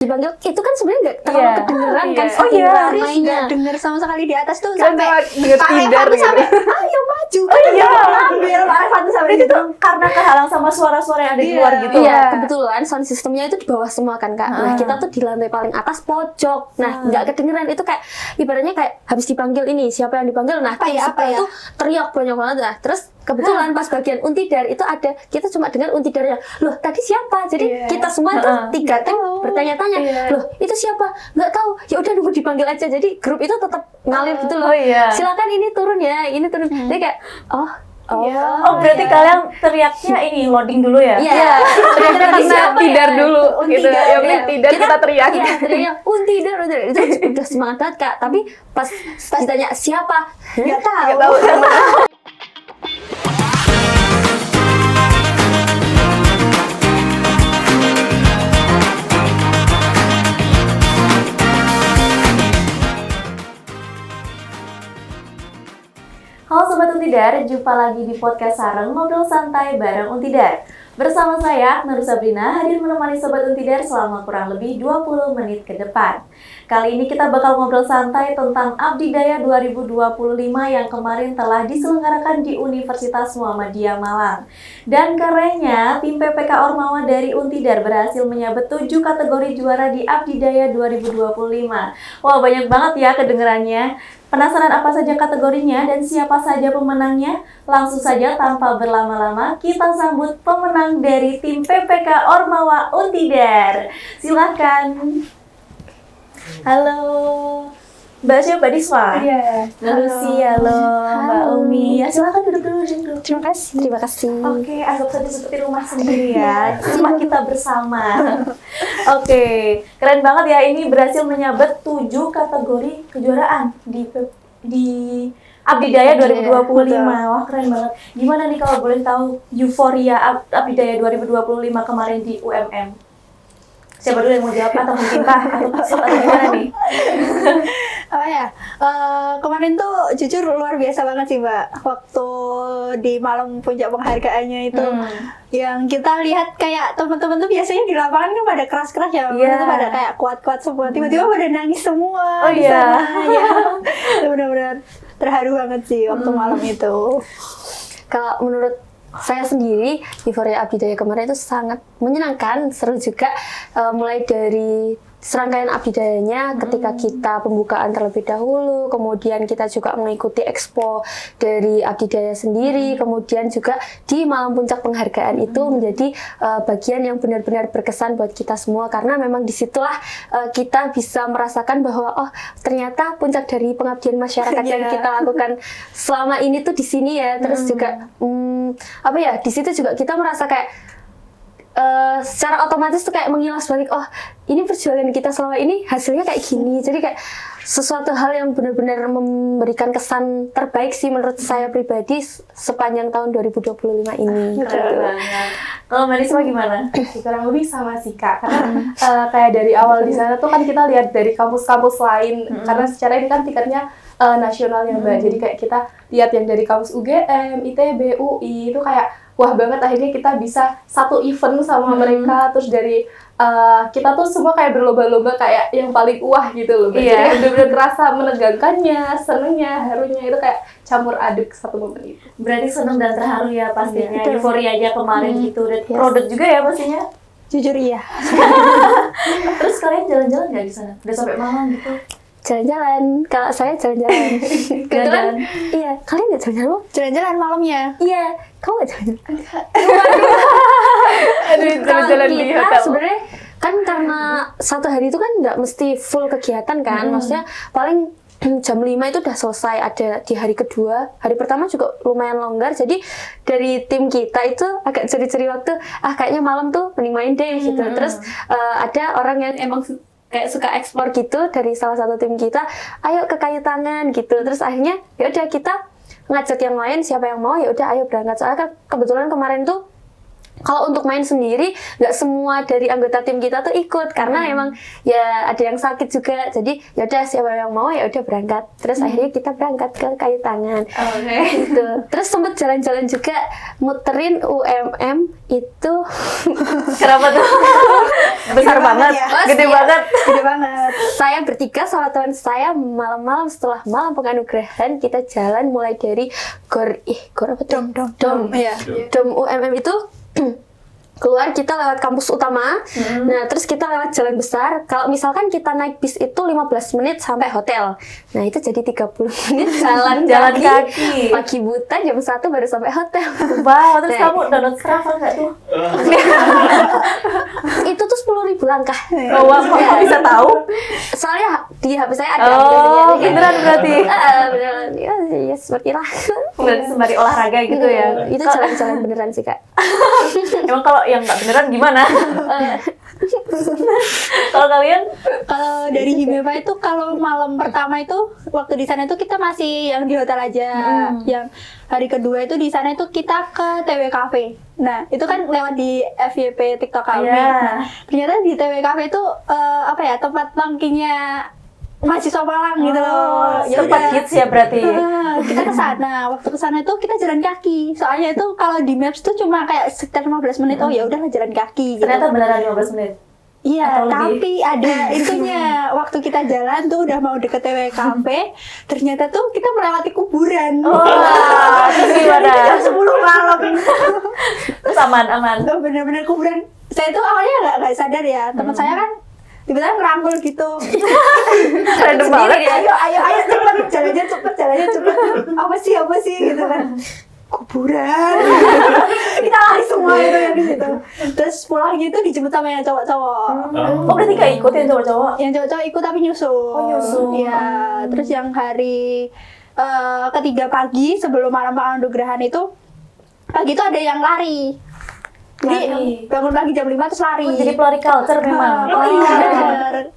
dipanggil itu kan sebenarnya nggak terlalu kedengeran kan nggak denger sama sekali di atas tuh sampai denger Tinder gitu. Ayo maju ambil Pak Revan tuh sampai itu gitu tuh karena kehalang sama suara-suara yang ada di luar gitu. Iya, kebetulan sound systemnya itu di bawah semua kan Kak. Nah kita tuh di lantai paling atas pojok. Nah nggak kedengeran itu kayak ibaratnya kayak habis dipanggil ini siapa yang dipanggil. Nah apa ya? itu teriak banyak banget. Nah terus kebetulan pas bagian untidar itu ada kita cuma dengar untidarnya. Loh tadi siapa? Jadi kita semua tuh 3 tim bertanya-tanya. Loh itu siapa? Nggak tahu. Ya udah nunggu dipanggil aja. Jadi grup itu tetap ngalir gitu loh. Silakan ini turun ya, ini turun. Jadi kayak Berarti kalian teriaknya ini loading dulu ya? Iya. Teriaknya karena Tidar dulu gitu. Yang Tidar kita teriak. Iya, teriaknya untidar. Itu udah semangat banget Kak. Tapi pas ditanya siapa? nggak tahu Halo Sobat Untidar, jumpa lagi di podcast Sareng Ngobrol Santai bareng Untidar. Bersama saya, Nur Sabrina, hadir menemani Sobat Untidar selama kurang lebih 20 menit ke depan. Kali ini kita bakal ngobrol santai tentang Abdidaya 2025 yang kemarin telah diselenggarakan di Universitas Muhammadiyah Malang. Dan kerennya, tim PPK Ormawa dari Untidar berhasil menyabet 7 kategori juara di Abdidaya 2025. Wah, banyak banget ya kedengerannya. Penasaran apa saja kategorinya dan siapa saja pemenangnya? Langsung saja tanpa berlama-lama kita sambut pemenang dari tim PPK Ormawa Untidar. Silakan. Halo. Mbak siapa? Mbak Diswa? Iya. Mbak Lucy, halo. Mbak Umi. Ya silakan duduk dulu. terima kasih Oke, anggap saja seperti rumah sendiri ya. Rumah kita bersama. Oke, keren banget ya, ini berhasil menyabet 7 kategori kejuaraan di Abdidaya 2025. Wah, keren banget. Gimana nih kalau boleh tahu euforia Abdidaya 2025 kemarin di UMM? Siapa dulu yang mau jawab, atau mungkin Kak atau gimana nih? Kemarin tuh jujur luar biasa banget sih Mbak. Waktu di malam puncak penghargaannya itu yang kita lihat kayak teman-teman tuh biasanya di lapangan kan pada keras-keras ya, itu pada kayak kuat-kuat semua, tiba-tiba pada nangis semua di sana. Itu benar-benar terharu banget sih waktu malam itu. Kalau menurut saya sendiri, euforia Abdidaya kemarin itu sangat menyenangkan, seru juga. Mulai dari serangkaian Abdidayanya ketika kita pembukaan terlebih dahulu, kemudian kita juga mengikuti expo dari Abdidaya sendiri, kemudian juga di malam puncak penghargaan itu menjadi bagian yang benar-benar berkesan buat kita semua, karena memang disitulah kita bisa merasakan bahwa oh ternyata puncak dari pengabdian masyarakat yang kita lakukan selama ini tuh di sini ya. Terus juga di situ juga kita merasa kayak secara otomatis tuh kayak mengilas balik, oh ini perjuangan kita selama ini hasilnya kayak gini. Jadi kayak sesuatu hal yang benar-benar memberikan kesan terbaik sih menurut saya pribadi sepanjang tahun 2025 ini. Keren banget. Kalau Mbak Risma gimana? Kurang lebih sama sih Kak, karena kayak dari awal di sana tuh kan kita lihat dari kampus-kampus lain, karena secara ini kan tiketnya nasional ya Mbak, jadi kayak kita lihat yang dari kampus UGM, ITB, UI, itu kayak wah banget, akhirnya kita bisa satu event sama mereka, terus dari kita tuh semua kayak berlomba-lomba kayak yang paling wah gitu loh. Jadi bener-bener kerasa menegangkannya, senengnya, harunya itu kayak campur aduk satu momen itu. Berarti seneng dan terharu ya pastinya, euforianya kemarin gitu, dan produk juga ya pastinya. Jujur iya. Terus kalian jalan-jalan nggak di sana? Udah sampai malam gitu? Jalan-jalan, kalau saya jalan-jalan. Kebetulan, iya, kalian nggak jalan-jalan? Jalan-jalan malamnya. Iya, kamu nggak jalan-jalan? Jalan-jalan di hotel. Sebenarnya kan karena satu hari itu kan nggak mesti full kegiatan kan, maksudnya paling jam 5 itu udah selesai, ada di hari kedua. Hari pertama juga lumayan longgar, jadi dari tim kita itu agak curi-curi waktu, kayaknya malam tuh mending main deh gitu. Terus ada orang yang emang kayak suka ekspor gitu dari salah satu tim kita, ayo ke Kayu Tangan gitu. Terus akhirnya ya udah kita ngajak yang lain, siapa yang mau ya udah ayo berangkat. Soalnya kan kebetulan kemarin tuh Kalau untuk main sendiri, nggak semua dari anggota tim kita tuh ikut karena emang ya ada yang sakit juga. Jadi ya udah siapa yang mau ya udah berangkat. Terus akhirnya kita berangkat ke Kayu Tangan. Gitu. Terus sempet jalan-jalan juga muterin UMM itu. Kenapa tuh? Besar banget, gede banget. Gede banget. Saya bertiga sama teman saya malam-malam setelah malam penganugerahan kita jalan mulai dari gor apa tuh? Dom. Iya. Dom UMM itu keluar kita lewat kampus utama. Nah, terus kita lewat jalan besar. Kalau misalkan kita naik bis itu 15 menit sampai hotel. Nah, itu jadi 30 menit jalan kaki. Pagi buta jam 1 baru sampai hotel. Wow, terus Nah, kamu download Strava nggak tuh? itu tuh 10.000 langkah. Oh, wow, kok bisa tahu? Soalnya di HP saya ada Oh, aplikasinya. beneran berarti. Beneran. Ya seperti lah. Berarti sembari olahraga gitu ya. Itu jalan-jalan beneran sih, Kak. Emang kalau yang nggak beneran gimana? Kalau kalian? Kalau dari Himeba itu kalau malam pertama itu waktu di sana itu kita masih yang di hotel aja. Yang hari kedua itu di sana itu kita ke TW Cafe. Nah, itu kan lewat di FYP TikTok kami. Iya. Nah, ternyata di TW Cafe itu apa ya, tempat nongkinya mahasiswa Malang gitu loh. Ya Tempat udah. hits ya berarti. Kita ke sana. Waktu ke sana itu kita jalan kaki. Soalnya itu kalau di Maps tuh cuma kayak sekitar 15 menit. Oh ya udahlah jalan kaki gitu. Ternyata beneran 15 menit. Iya, Atau lebih? tapi ada intinya. Waktu kita jalan tuh udah mau deket TW Cafe, ternyata tuh kita melewati kuburan. Wah, terus gimana? Jam 10 malam. Terus aman. Tuh bener-bener kuburan. Saya tuh awalnya nggak sadar ya. Teman saya kan tiba-tiba ngerangkul gitu. Random banget ya. Ayo cepet jalannya cepet. Apa sih gitu kan. Kuburan. Kita lari semua itu yang di situ. Terus pulangnya itu dijemput sama yang cowok-cowok. Oh, berarti nggak ikut yang cowok-cowok? Yang cowok-cowok ikut tapi nyusul. Oh, nyusul. Iya. Terus yang hari ketiga pagi sebelum malam penganugerahan itu, pagi itu ada yang lari. Jadi Lari. bangun pagi jam 5 terus lari. Oh, jadi pelari culture memang. Pelari culture.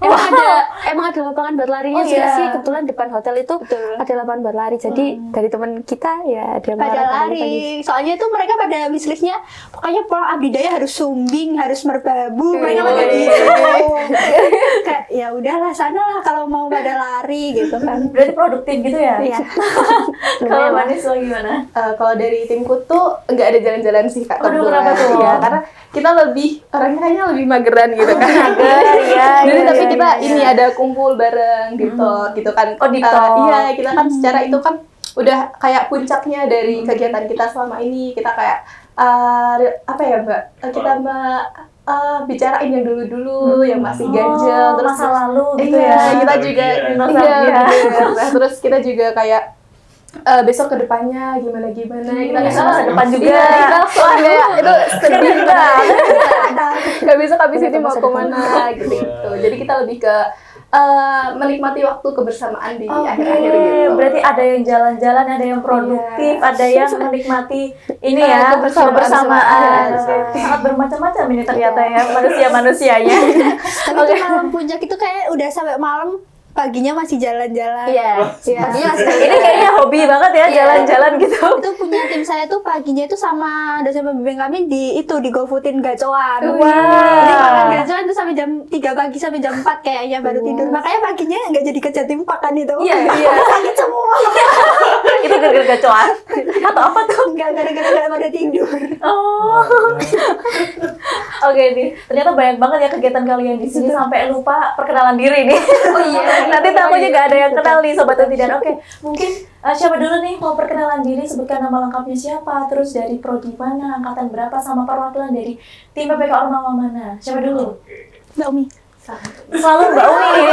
Emang ada lapangan buat larinya Oh, juga iya. sih. Kebetulan depan hotel itu Betul. ada lapangan buat lari. Jadi dari teman kita ya ada yang Pada melarang lari. pagi-pagi. Soalnya itu mereka pada wishlistnya pokoknya pulang Abdidaya harus sumbing, harus merbabu. Mereka pada gitu. Kayak ya udahlah sana lah kalau mau pada lari gitu kan. Berarti produktif gitu ya? Iya. Kalau manis lo gimana? Kalau dari timku tuh nggak ada jalan-jalan sih Kak. Aduh, kebetulan. kenapa tuh? Ya, karena kita orangnya kayaknya lebih mageran gitu kan. Mager, iya. Jadi iya, tapi iya, kita iya. ini ada kumpul bareng gitu kan. Oh, di talk. Iya, kita kan secara itu kan udah kayak puncaknya dari kegiatan kita selama ini. Kita kayak apa ya Mbak? Kita bicarain yang dulu-dulu, yang masih ganjel, terus masa lalu gitu iya, ya. kita juga Nostalgia. bener. Nah, terus kita juga kayak besok ke depannya gimana kita besok masa depan juga. Iya, kita langsung kayak itu sedih banget. Gak besok habis ini mau Masa kemana gitu. Jadi kita lebih ke menikmati waktu kebersamaan di akhir-akhir Oke, gitu. berarti ada yang jalan-jalan, ada yang produktif, ada yang menikmati ini ya kebersamaan. Oke. Sangat bermacam-macam ini ternyata ya manusia-manusianya. Tapi itu malam puncak itu kayak udah sampai malam, paginya masih jalan-jalan. Iya. Paginya Ini kayaknya hobi banget ya jalan-jalan gitu. Itu punya tim saya tuh paginya itu sama dosen pembimbing kami di GoFoodin gacoan. Wow. Jadi makan gacoan tuh sampai jam 3 pagi sampai jam 4 kayaknya baru tidur. Makanya paginya nggak jadi kerja tim pakan itu. Iya. Sakit semua. Itu gara-gara gacoan atau apa tuh? Nggak gara-gara nggak pada tidur. Oh. Oke nih, ternyata banyak banget ya kegiatan kalian di sini sampai lupa perkenalan diri nih. Oh iya. Nanti tamunya nggak ada yang kenal nih Sobat Untidan. Oke, mungkin siapa dulu nih mau perkenalan diri, sebutkan nama lengkapnya siapa, terus dari prodi mana, angkatan berapa, sama perwakilan dari tim PPK Ormawa mana. Siapa dulu? Mbak Umi. Selalu Mbak Umi.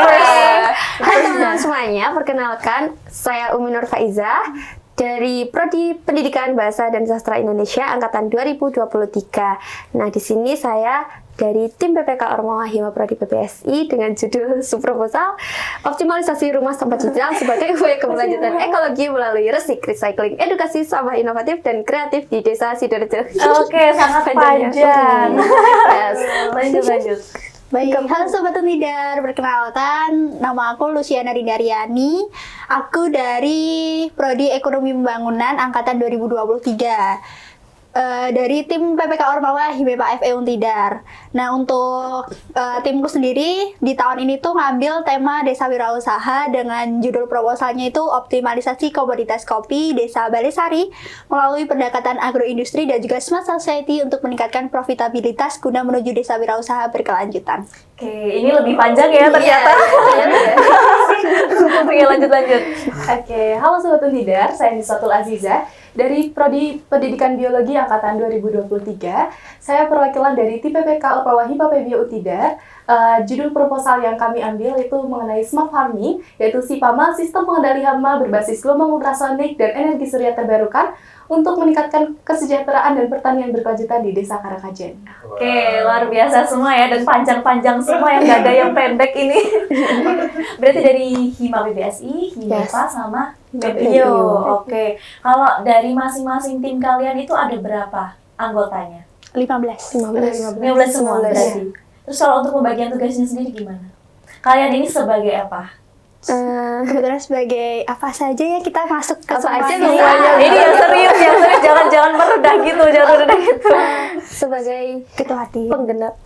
Hai teman-teman semuanya, perkenalkan saya Umi Nur Faiza dari Prodi Pendidikan Bahasa dan Sastra Indonesia angkatan 2023. Nah, di sini saya dari tim PPK Ormawa Hima Prodi PPSI dengan judul subproposal optimalisasi rumah sampah digital sebagai upaya keberlanjutan ekologi melalui recycling, edukasi sampah inovatif dan kreatif di Desa Sidoarjo. Oke, sangat panjang. Yes. Lanjut. Baik, halo Sobat Untidan, perkenalkan nama aku Luciana Rindaryani. Aku dari Prodi Ekonomi Pembangunan angkatan 2023. dari tim PPK Ormawa Himepa FE Untidar. Nah, untuk timku sendiri di tahun ini tuh ngambil tema Desa Wirausaha dengan judul proposalnya itu optimalisasi komoditas kopi Desa Balesari melalui pendekatan agroindustri dan juga smart society untuk meningkatkan profitabilitas guna menuju desa wirausaha berkelanjutan. Oke, ini lebih panjang ya ternyata. Oke, lanjut. Oke, halo Sobat Untidar, saya Nisatul Aziza dari Prodi Pendidikan Biologi Angkatan 2023. Saya perwakilan dari tim PPK Ormawa Hiba PBIO Untidar. Judul proposal yang kami ambil itu mengenai smart farming, yaitu SIPAMA, sistem pengendali hama berbasis gelombang ultrasonik dan energi surya terbarukan untuk meningkatkan kesejahteraan dan pertanian berkelanjutan di Desa Karangkajen. Oke, luar biasa semua ya, dan panjang-panjang semua yang nggak ada yang pendek ini. Berarti dari Hima PBSI, Himepa sama PBIO. Oke, kalau dari masing-masing tim kalian itu ada berapa anggotanya? 15. 15 semua berarti. Terus kalau untuk pembagian tugasnya sendiri gimana? Kalian ini sebagai apa? Kebetulan sebagai apa saja ya, kita masuk ke Apa aja semuanya. Ini yang serius, jangan meredah gitu, Sebagai Ketua tim. penggenap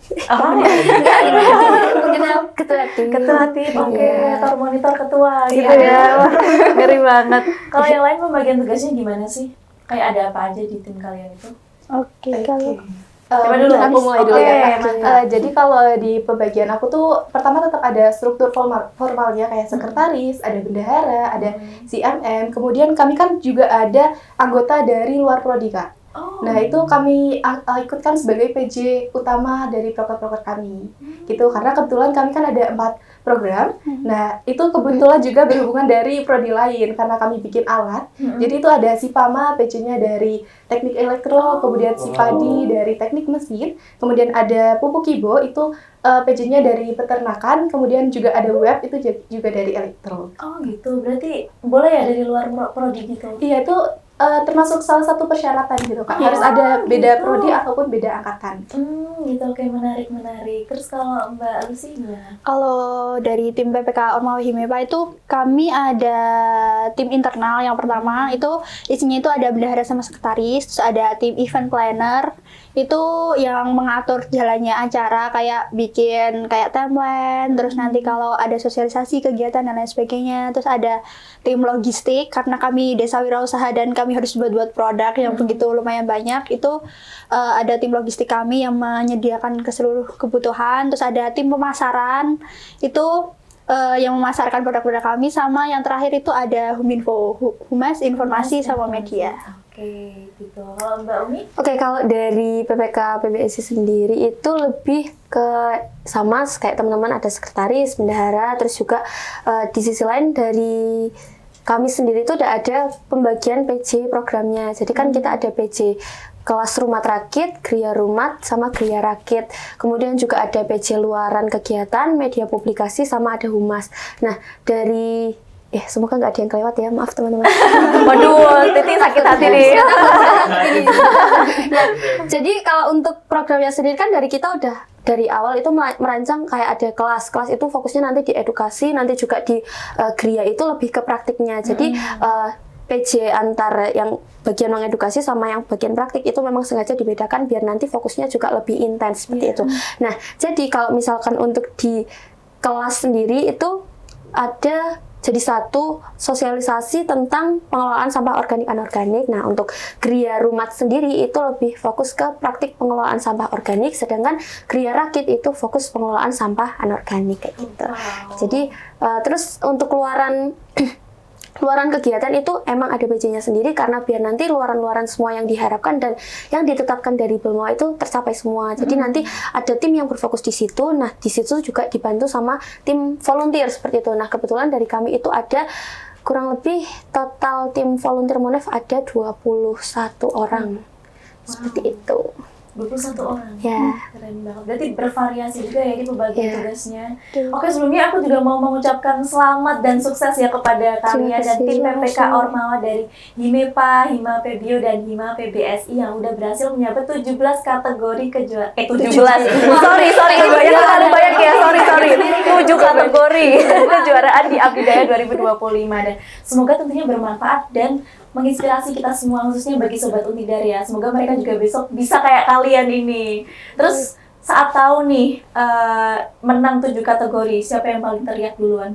ketua tim. Ketua tim, oke, monitor ketua gitu Iya. ya. Wah, ngeri banget. Kalau yang lain pembagian tugasnya gimana sih? Kayak ada apa aja di tim kalian itu? Oke, kalau Coba dulu, Aku mulai dulu Oke, ya. mantap. Jadi kalau di pembagian aku tuh pertama tetap ada struktur formalnya kayak sekretaris, ada bendahara, ada CMM. Kemudian kami kan juga ada anggota dari luar prodi, Kak. Oh. Nah, itu kami ikutkan sebagai PJ utama dari proker-proker kami. Gitu, karena kebetulan kami kan ada 4 program. Nah, itu kebetulan juga berhubungan dari prodi lain karena kami bikin alat. Jadi itu ada SIPAMA, PJ-nya dari Teknik Elektro, kemudian SIPADI dari Teknik Mesin, kemudian ada Pupuk Kibo itu PJ-nya dari Peternakan, kemudian juga ada Web itu juga dari Elektro. Oh gitu, berarti boleh ya dari luar prodi gitu? Iya, itu termasuk salah satu persyaratan gitu, Kak. Harus ada beda prodi ataupun beda angkatan. Gitu, oke, menarik. Terus kalau Mbak Lucy gimana? kalau dari tim PPK Ormawa Himepa itu kami ada tim internal yang pertama itu isinya itu ada bendahara sama sekretaris, terus ada tim event planner itu yang mengatur jalannya acara kayak bikin kayak timeline, terus nanti kalau ada sosialisasi kegiatan dan lain sebagainya, terus ada tim logistik karena kami desa wirausaha dan kami harus buat produk yang begitu lumayan banyak, itu ada tim logistik kami yang menyediakan ke seluruh kebutuhan, terus ada tim pemasaran itu yang memasarkan produk-produk kami, sama yang terakhir itu ada Huminfo, Humas Informasi sama Media. Oke, gitu. Kalau Mbak Umi? Oke, kalau dari PPK PBSI sendiri itu lebih ke sama kayak teman-teman, ada sekretaris, bendahara, terus juga di sisi lain dari kami sendiri itu udah ada pembagian PJ programnya. Jadi kan kita ada PJ kelas Rumat Rakit, Gria Rumat, sama Gria Rakit. Kemudian juga ada PJ luaran kegiatan, media publikasi, sama ada humas. Nah, dari semoga nggak ada yang kelewat ya, maaf teman-teman. Waduh, Titi sakit hati nih. Nah, jadi kalau untuk programnya sendiri kan dari kita udah dari awal itu merancang kayak ada kelas itu fokusnya nanti di edukasi, nanti juga di Gria itu lebih ke praktiknya. Jadi PJ antara yang bagian mengedukasi sama yang bagian praktik itu memang sengaja dibedakan biar nanti fokusnya juga lebih intens seperti itu. Nah, jadi kalau misalkan untuk di kelas sendiri itu ada jadi satu sosialisasi tentang pengelolaan sampah organik anorganik. Nah, untuk Gria Rumat sendiri itu lebih fokus ke praktik pengelolaan sampah organik, sedangkan Gria Rakit itu fokus pengelolaan sampah anorganik kayak gitu. Jadi terus untuk luaran kegiatan itu emang ada PJ-nya sendiri karena biar nanti luaran-luaran semua yang diharapkan dan yang ditetapkan dari Belma itu tercapai semua. Jadi nanti ada tim yang berfokus di situ. Nah, di situ juga dibantu sama tim volunteer seperti itu. Nah, kebetulan dari kami itu ada kurang lebih total tim volunteer Monef ada 21 orang. Seperti itu. 21 orang. Ya. Keren banget. Berarti bervariasi juga ya di pembagian tugasnya. Betul. Oke, sebelumnya aku juga mau mengucapkan selamat dan sukses ya kepada kalian dan tim PPK Ormawa dari Himepa, Hima PBIO dan Hima PBSI yang udah berhasil menyabet 17 kategori kejuaraan. 17. Sorry, banyak ya. Sorry. 7 kategori kategori kejuaraan di Abdi Daya 2025 dan semoga tentunya bermanfaat dan menginspirasi kita semua khususnya bagi sobat Untidar ya. Semoga mereka juga besok bisa kayak kalian ini. Terus saat tahu nih menang 7 kategori, siapa yang paling teriak duluan?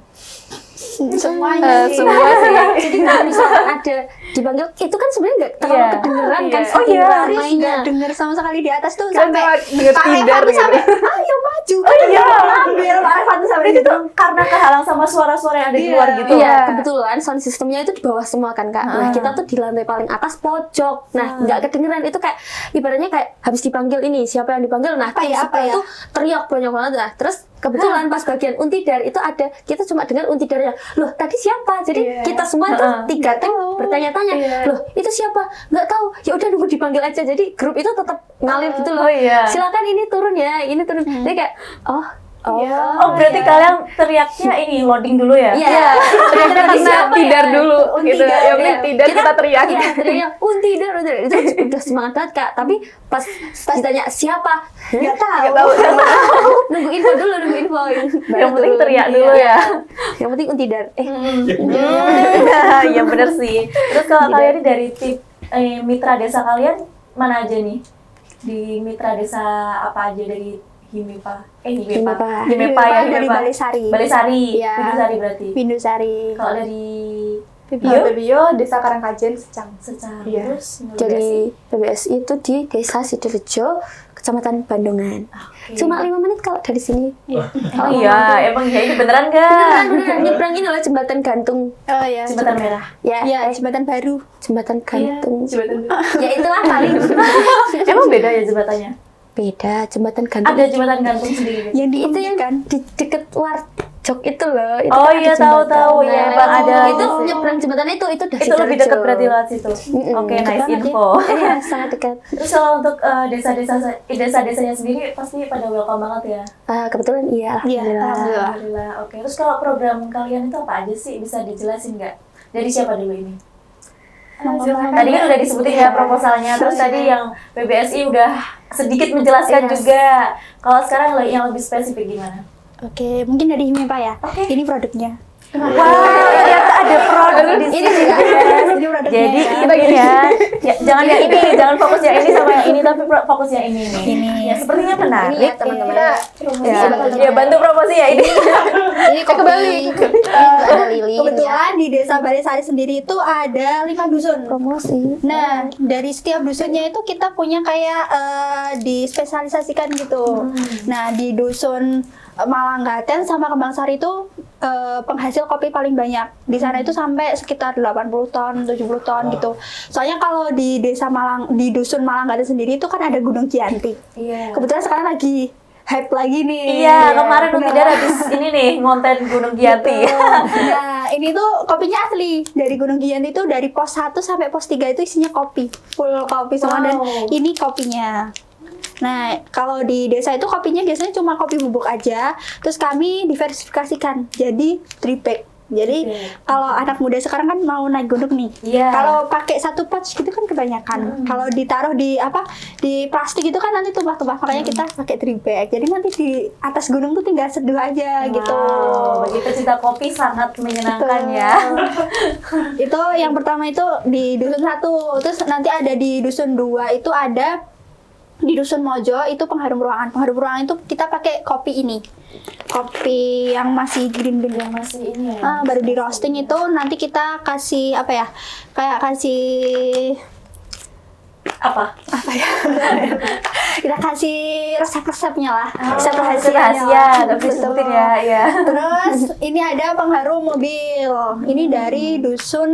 Semuanya sih. Semua sih. Jadi kalau misalkan ada dipanggil, itu kan sebenarnya nggak terlalu Iya. kedengeran kan Iya. saking Serius ramainya. nggak denger sama sekali di atas tuh Kan sampai cuma denger Pak tidar Evan tuh gitu. sampai ayo maju. iya. Ambil Pak Evan tuh sampai Itu gitu. karena kehalang sama suara-suara yang ada di Iya. luar gitu. Iya, kebetulan sound systemnya itu di bawah semua kan Kak. Nah, kita tuh di lantai paling atas pojok. Nah, nggak kedengeran itu kayak ibaratnya kayak habis dipanggil ini, siapa yang dipanggil. Nah, Apa tim ya, apa sebelah ya? itu teriak banyak banget. Nah, terus kebetulan pas bagian Untidar itu ada, kita cuma dengar Untidarnya. Loh, tadi siapa? Jadi kita semua tuh 3 tim bertanya-tanya. Loh, itu siapa? Nggak tahu. Ya udah nunggu dipanggil aja. Jadi grup itu tetap ngalir gitu loh. Oh, iya. Silakan ini turun ya, ini turun. Jadi kayak oh Oh, berarti kalian teriaknya ini loading dulu ya? Iya. Teriaknya karena tidar dulu gitu. Untidar, Yang penting iya. tidar kita teriak. Iya, teriaknya Untidar, Untidar. Itu udah semangat banget Kak. Tapi pas ditanya siapa, Nggak tahu. Nggak tahu. nunggu info dulu, nunggu info. Yang penting teriak dulu ya. Yang penting Untidar. Iya bener sih. Terus kalau kalian ini dari tim mitra desa kalian mana aja nih? Di mitra desa apa aja dari Himipa? Himipa. Himipa ya, dari Himipa. Balesari. Balesari. Iya. Bidusari berarti. Bindusari. Kalau dari Bio Desa Karangkajen Secang. Secang. Iya. Terus Jadi PBSI itu di Desa Sidorejo, Kecamatan Bandungan. Cuma 5 menit kalau dari sini. emang emang iya ini beneran nggak? Beneran nyebrang ini loh jembatan gantung. Oh ya. Jembatan merah. Ya, Iya, jembatan baru. jembatan gantung. Jembatan Ya itulah paling Emang beda ya jembatannya? beda jembatan gantung. Ada jembatan gantung sendiri. Yang Itu yang diunggikan. di deket warjok itu loh. Itu Oh kan ada iya, jembatan. tahu-tahu. Ya, emang ada. Itu nyebrang jembatan itu udah Itu lebih dekat berarti lewat situ. Oke, dekat nice banget ya. info. Iya, sangat dekat. Terus kalau untuk desa-desanya sendiri pasti pada welcome banget ya. Kebetulan iya, Iya, alhamdulillah. alhamdulillah. Alhamdulillah. Oke. Terus kalau program kalian itu apa aja sih? Bisa dijelasin nggak? Dari siapa dulu ini? Tadi kan udah disebutin ya proposalnya. Terus tadi yang PBSI udah sedikit menjelaskan Yes. juga. Kalau sekarang yang lebih spesifik gimana? Oke, mungkin dari Himipa ya. Oke. Ini produknya. Wow, ternyata ada produk di sini. Ini produknya. Jadi ya. ini ya, jangan yang ini, jangan fokus yang ini sama yang ini, tapi fokus yang ini nih. Ini. Ya sepertinya menarik. Ini ya, teman-teman. Ya bantu promosi ya ini. Ini kopi. Ada lilin. Kebetulan di Desa Balesari sendiri itu ada 5 dusun. Promosi. Nah, dari setiap dusunnya itu kita punya kayak dispesialisasikan gitu. Nah, di dusun Malanggaten sama Kembangsari itu penghasil kopi paling banyak. Di sana itu sampai sekitar 80 ton, 70 ton gitu. Soalnya kalau di di dusun Malanggaten sendiri itu kan ada Gunung Cianti. Iya. Kebetulan sekarang lagi hype lagi nih. Iya, kemarin benar. Untidar habis ini nih ngonten Gunung Giyanti. Nah, ini tuh kopinya asli. Dari Gunung Giyanti itu dari pos 1 sampai pos 3 itu isinya kopi. Full kopi semua dan ini kopinya. Nah, kalau di desa itu kopinya biasanya cuma kopi bubuk aja. Terus kami diversifikasikan jadi 3 pack. Jadi kalau anak muda sekarang kan mau naik gunung nih. Iya. Kalau pakai 1 pouch gitu kan kebanyakan. Kalau ditaruh di di plastik itu kan nanti tumpah-tumpah. Makanya kita pakai 3 pack. Jadi nanti di atas gunung tuh tinggal seduh aja gitu. Wow, bagi pecinta kopi sangat menyenangkan Betul. ya. Itu yang pertama itu di dusun 1. Terus nanti ada di dusun 2 itu ada di dusun Mojo itu pengharum ruangan. Pengharum ruangan itu kita pakai kopi ini. Kopi yang masih green yang Masih ini ya. baru di roasting itu nanti kita kasih apa ya? Kayak kasih Apa? kita kasih resep-resepnya lah. Resep Resep-resepnya. rahasia, tapi disebutin ya, ya. Terus ini ada pengharum mobil. Ini dari dusun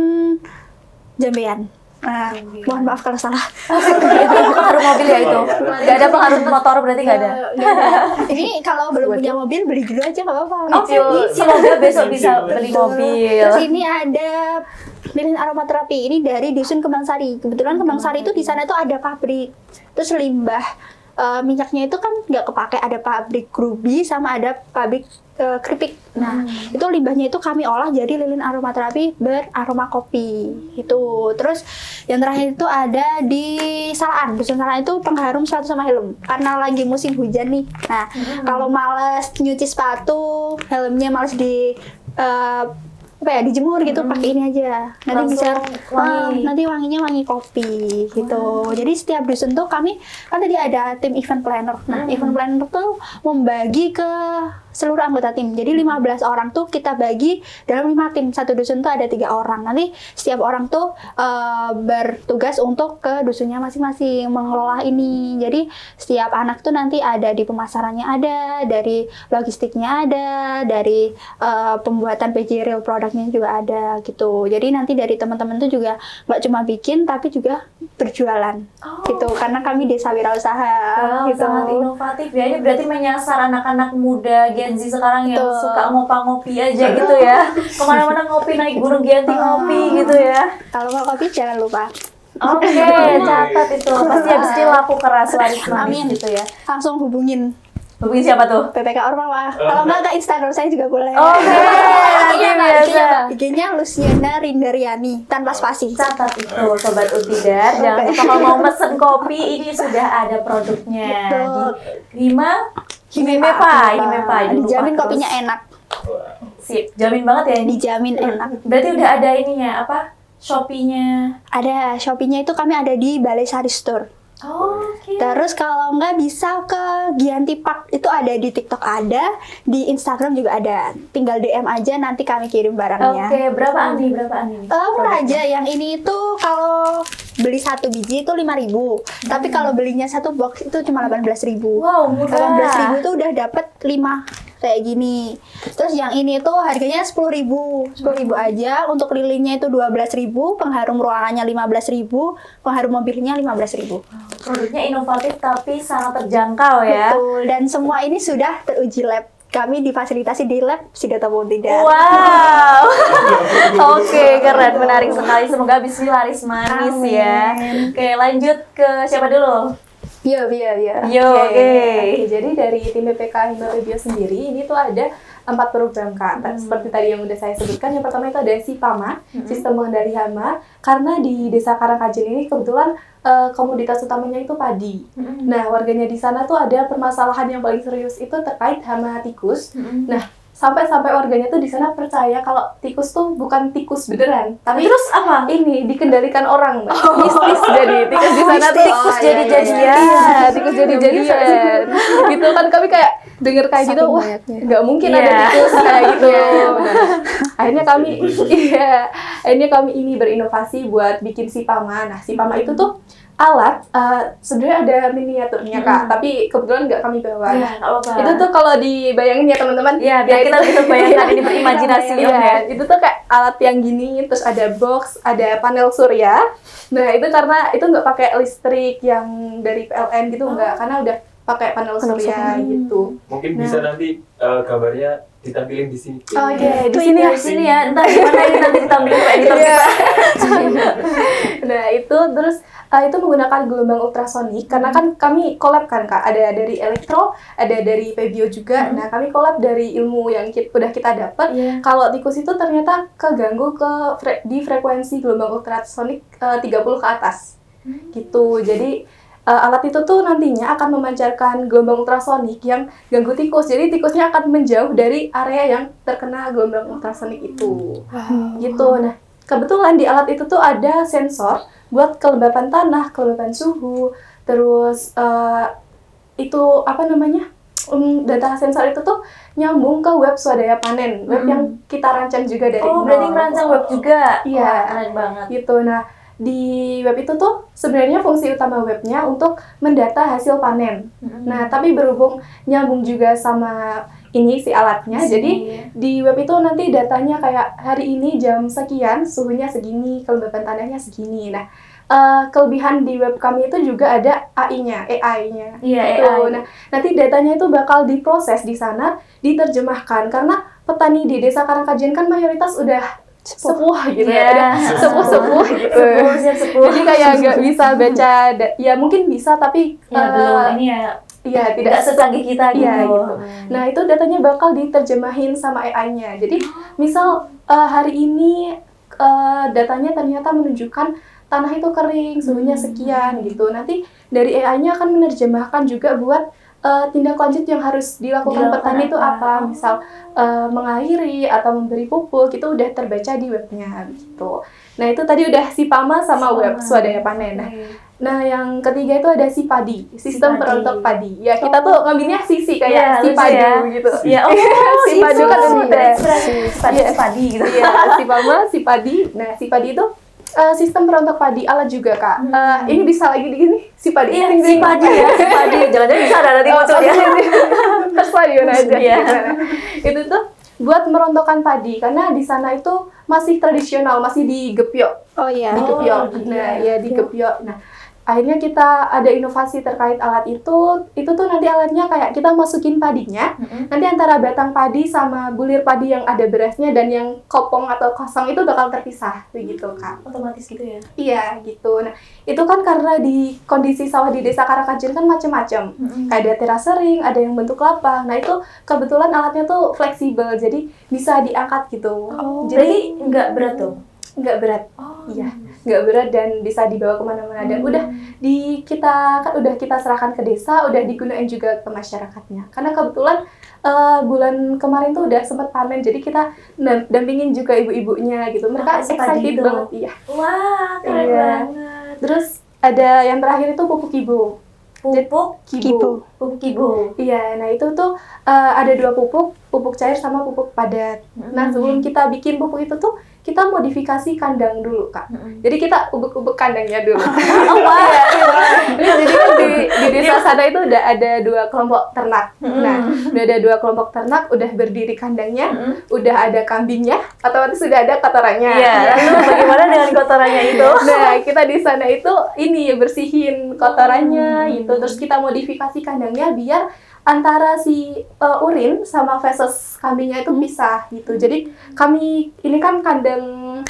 Jambean. Nah, mohon maaf kalau salah. Itu pengharum mobil ya itu. Gak ada pengharum motor berarti gak ada. Nggak ada. Ini kalau belum punya mobil beli dulu aja nggak apa-apa. Oke, semoga besok bisa beli mobil. Terus ini ada lilin aromaterapi. Ini dari dusun Kembangsari. Kebetulan Kembangsari itu di sana tuh ada pabrik. Terus limbah minyaknya itu kan nggak kepake, ada pabrik Grubi sama ada pabrik keripik. Nah, itu limbahnya itu kami olah jadi lilin aromaterapi beraroma kopi. Itu. Terus yang terakhir itu ada di Salaan. Dusun Salaan itu pengharum sepatu sama helm. Karena lagi musim hujan nih. Nah, kalau males nyuci sepatu, helmnya males dijemur gitu, pakai ini aja. Nanti bisa nanti wanginya wangi kopi gitu. Jadi setiap dusun tuh kami kan tadi ada tim event planner. Nah, event planner tuh membagi ke seluruh anggota tim. Jadi 15 orang tuh kita bagi dalam 5 tim. Satu dusun tuh ada 3 orang. Nanti setiap orang tuh bertugas untuk ke dusunnya masing-masing mengelola ini. Jadi setiap anak tuh nanti ada di pemasarannya ada, dari logistiknya ada, dari pembuatan PJ Real produknya juga ada gitu. Jadi nanti dari teman-teman tuh juga nggak cuma bikin tapi juga berjualan gitu. Karena kami desa wirausaha gitu. Sangat inovatif ya. Ini berarti menyasar anak-anak muda Gen Z sekarang yang suka ngopi aja gitu ya. Kemana-mana ngopi, naik gunung Giyanti ngopi gitu ya. Kalau mau kopi jangan lupa. Oke, catat itu. Pasti habis ini laku keras laris manis gitu ya. Langsung hubungin Hubungi siapa tuh? PPK Ormawa. Kalau nggak ke Instagram saya juga boleh. Oke, nanti biasa. IG-nya Luciana Rindariani tanpa spasi. Catat itu Sobat Untidar. Jangan lupa kalau mau mesen kopi ini sudah ada produknya. Di Himepa. Dijamin kopinya enak. Sip, jamin banget ya ini. Dijamin enak. Berarti udah ada ininya apa? Shopee-nya. Ada Shopee-nya itu kami ada di Balai Sari Store. Oke. Terus kalau nggak bisa ke Giyanti Park, itu ada di TikTok ada, di Instagram juga ada. Tinggal DM aja nanti kami kirim barangnya. Oke, berapaan nih? Murah aja. Yang ini itu kalau beli 1 biji itu 5.000. Tapi kalau belinya 1 box itu cuma 18.000. Wow, murah. 18.000 itu udah dapat 5 kayak gini. Terus yang ini tuh harganya 10.000. 10.000 aja. Untuk lilinnya itu 12.000, pengharum ruangannya 15.000, pengharum mobilnya 15.000. Produknya inovatif tapi sangat terjangkau ya. Betul. Dan semua ini sudah teruji lab. Kami difasilitasi di lab Siddhartha Untidar. Wow. Oke, keren, menarik sekali. Semoga bisnis laris manis ya. Oke, lanjut ke siapa dulu? Iya. Oke. Jadi dari tim BPK Himalaya Bio sendiri ini tuh ada 4 program Kak. Seperti tadi yang udah saya sebutkan, yang pertama itu ada SIPAMA, Sistem Pengendali Hama. Karena di Desa Karangkajen ini kebetulan komoditas utamanya itu padi. Nah, warganya di sana tuh ada permasalahan yang paling serius itu terkait hama tikus. Nah, sampai warganya tuh di sana percaya kalau tikus tuh bukan tikus beneran, tapi Terus apa? ini dikendalikan orang, Mbak. Mistis jadi tikus di sana tuh Tikus jadi jadian. Iya, tikus jadi jadian. Gitu kan kami kayak denger kayak gitu, wah nggak mungkin ada tikus kayak gitu. Nah, akhirnya kami ini berinovasi buat bikin SIPAMA. Nah, SIPAMA itu tuh alat, sebenarnya ada miniaturnya Kak, tapi kebetulan nggak kami bawa. Iya, nggak apa-apa. Itu tuh kalau dibayangin ya teman-teman. Iya, biar kita bisa bayangkan ini berimajinasi. Iya, itu tuh kayak alat yang gini, terus ada box, ada panel surya. Nah, itu karena itu nggak pakai listrik yang dari PLN gitu, nggak, karena udah pakai panel surya gitu. Mungkin bisa nanti gambarnya ditampilin di sini. Oh iya, Di sini ya. Entar gimana ini nanti ditampilin ke editor kita. Nah, itu terus itu menggunakan gelombang ultrasonik karena kan kami collab kan Kak, ada dari elektro, ada dari Pebio juga. Nah, kami collab dari ilmu yang udah kita dapat. Kalau tikus itu ternyata keganggu di frekuensi gelombang ultrasonik 30 ke atas. Gitu. Jadi alat itu tuh nantinya akan memancarkan gelombang ultrasonik yang ganggu tikus. Jadi tikusnya akan menjauh dari area yang terkena gelombang ultrasonik itu. Gitu. Nah, kebetulan di alat itu tuh ada sensor buat kelembapan tanah, kelembapan suhu, terus itu apa namanya? Data sensor itu tuh nyambung ke web swadaya panen, web yang kita rancang juga dari Oh, berarti ngerancang web juga. Iya. Wah, keren banget. Gitu. Nah, di web itu tuh sebenarnya fungsi utama webnya untuk mendata hasil panen. Nah, tapi berhubung nyambung juga sama ini si alatnya, jadi di web itu nanti datanya kayak hari ini jam sekian, suhunya segini, kelembapan tanahnya segini. Nah, kelebihan di web kami itu juga ada AI-nya. Iya, gitu. AI. Nah, nanti datanya itu bakal diproses di sana, diterjemahkan karena petani di Desa Karangkajen kan mayoritas udah sepuh gitu Iya. ya, sepuh gitu. Sepuh. Jadi kayak nggak bisa baca, ya mungkin bisa tapi Ya belum ini ya. ya Tidak secanggih kita gitu. Iya, gitu. Nah itu datanya bakal diterjemahin sama AI-nya. Jadi misal hari ini datanya ternyata menunjukkan tanah itu kering, suhunya sekian gitu. Nanti dari AI-nya akan menerjemahkan juga buat tindak lanjut yang harus dilakukan petani itu apa. Misal mengairi atau memberi pupuk, itu udah terbaca di webnya gitu. Nah itu tadi udah Sipama sama web Swadaya Panen. Nah, yang ketiga itu ada Sipadi, sistem perontok padi. Ya, kita tuh ngambilnya sisi kayak Sipadu gitu. Ya, Sipadu kan udah. Sipadi gitu. Iya, Sipama, Sipadi. Nah, Sipadi itu sistem perontok padi alat juga, Kak. Ini bisa lagi di gini, Sipadi. Iya, Sipadi ya, Sipadi. Jangan-jangan bisa ada nanti muncul ya. Terserah aja. Iya. Itu tuh buat merontokkan padi karena di sana itu masih tradisional, masih digepiok. Oh iya. Digepiok. Nah, ya digepiok. Nah, akhirnya kita ada inovasi terkait alat itu tuh nanti alatnya kayak kita masukin padinya, nanti antara batang padi sama bulir padi yang ada berasnya dan yang kopong atau kosong itu bakal terpisah, begitu Kak. Otomatis gitu ya? Iya, gitu. Nah, itu kan karena di kondisi sawah di Desa Karangkajen kan macam-macam. Ada terase ring, ada yang bentuk lapang. Nah, itu kebetulan alatnya tuh fleksibel, jadi bisa diangkat gitu. Jadi nggak berat dong? Nggak berat. Iya, nggak berat dan bisa dibawa kemana-mana. Dan udah udah kita serahkan ke desa, udah digunain juga ke masyarakatnya. Karena kebetulan bulan kemarin tuh udah sempat panen, jadi kita dampingin juga ibu-ibunya gitu. Mereka excited gitu. banget, iya. Wah, keren Iya. banget. Terus ada yang terakhir itu pupuk kibo. Pupuk kibo. Iya, nah itu tuh ada 2 pupuk cair sama pupuk padat. Nah, sebelum kita bikin pupuk itu tuh kita modifikasi kandang dulu, Kak. Jadi kita ubek-ubek kandangnya dulu. Jadi kan di desa sana itu udah ada 2 kelompok ternak. Nah, udah ada 2 kelompok ternak, udah berdiri kandangnya, udah ada kambingnya, otomatis sudah ada kotorannya. Iya, lalu bagaimana dengan kotorannya itu? Nah, kita di sana itu bersihin kotorannya gitu. Terus kita modifikasi kandangnya biar antara si urin sama feses kambingnya itu pisah gitu. Jadi ini kan kandang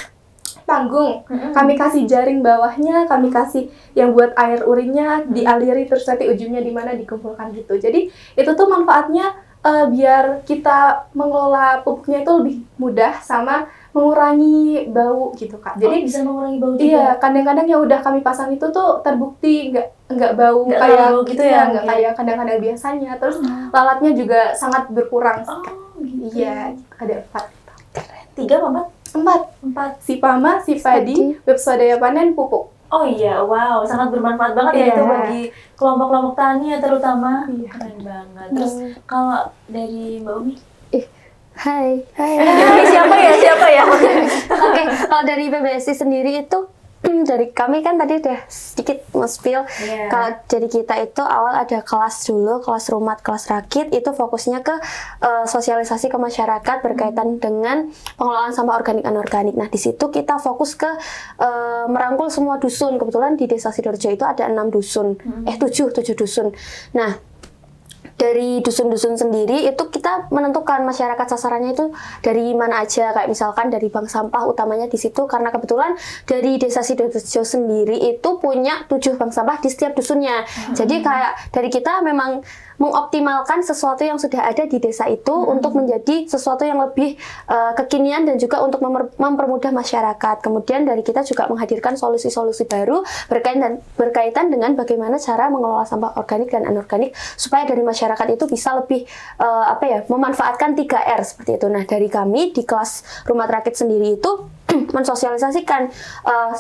panggung, kami kasih jaring bawahnya, kami kasih yang buat air urinnya dialiri terus nanti ujungnya di mana dikumpulkan gitu. Jadi itu tuh manfaatnya biar kita mengelola pupuknya itu lebih mudah sama mengurangi bau gitu, Kak. Jadi bisa mengurangi bau juga. Iya, kandang-kandang yang udah kami pasang itu tuh terbukti nggak bau Nggak kayak bau gitu ya, nggak kayak kandang-kandang biasanya. Terus lalatnya juga sangat berkurang. Gitu. Iya, ada 4. 3 apa 4? 4. Sipama, Sipadi, web Swadaya Panen, pupuk. Oh iya, wow, sangat bermanfaat banget ya Iya. itu bagi kelompok-kelompok tani ya terutama. Iya. Keren banget. Terus kalau dari Mbak Umi? Hai. Siapa ya? Oke, kalau dari PBSI sendiri itu dari kami kan tadi udah sedikit nge-spill. Kalau dari kita itu awal ada kelas dulu, kelas rumat, kelas rakit, itu fokusnya ke sosialisasi ke masyarakat berkaitan dengan pengelolaan sampah organik anorganik. Nah, di situ kita fokus ke merangkul semua dusun. Kebetulan di Desa Sidoarjo itu ada 6 dusun, 7 dusun. Nah, dari dusun-dusun sendiri itu kita menentukan masyarakat sasarannya itu dari mana aja, kayak misalkan dari bank sampah utamanya di situ, karena kebetulan dari Desa Sidoarjo sendiri itu punya 7 bank sampah di setiap dusunnya. Jadi kayak dari kita memang mengoptimalkan sesuatu yang sudah ada di desa itu untuk menjadi sesuatu yang lebih kekinian dan juga untuk mempermudah masyarakat. Kemudian dari kita juga menghadirkan solusi-solusi baru berkaitan dengan bagaimana cara mengelola sampah organik dan anorganik supaya dari masyarakat itu bisa lebih memanfaatkan 3R seperti itu. Nah, dari kami di kelas Rumah Rakit sendiri itu mensosialisasikan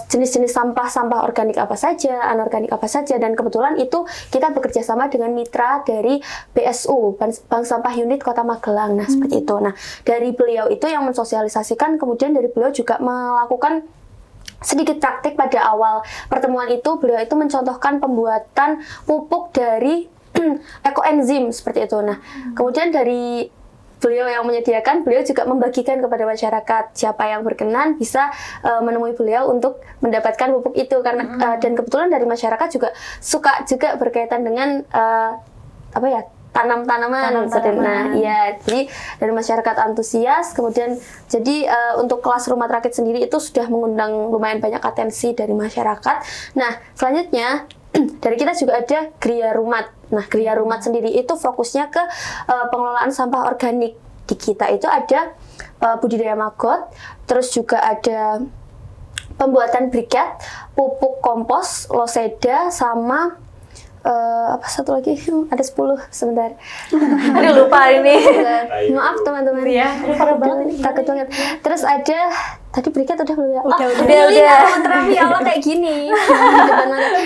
jenis-jenis sampah organik apa saja, anorganik apa saja, dan kebetulan itu kita bekerja sama dengan mitra dari BSU, Bank Sampah Unit Kota Magelang. Nah, seperti itu. Nah, dari beliau itu yang mensosialisasikan, kemudian dari beliau juga melakukan sedikit praktik pada awal pertemuan itu. Beliau itu mencontohkan pembuatan pupuk dari ekoenzim seperti itu. Nah, kemudian dari beliau yang menyediakan, beliau juga membagikan kepada masyarakat. Siapa yang berkenan bisa menemui beliau untuk mendapatkan pupuk itu, karena dan kebetulan dari masyarakat juga suka juga berkaitan dengan tanam-tanaman. Nah, iya, jadi dari masyarakat antusias, kemudian jadi untuk kelas rumah rakit sendiri itu sudah mengundang lumayan banyak atensi dari masyarakat. Nah, selanjutnya dari kita juga ada Gria Rumat. Nah, Gria Rumat sendiri itu fokusnya ke pengelolaan sampah organik. Di kita itu ada budidaya maggot, terus juga ada pembuatan briket, pupuk kompos, loseda, sama apa satu lagi? Ada 10 sebentar. Aduh lupa ini. Maaf teman-teman. Iya, aduh parah banget ini. Takut banget. Terus ada tadi briket udah belum ya? Udah. Aromaterapi awal kayak gini.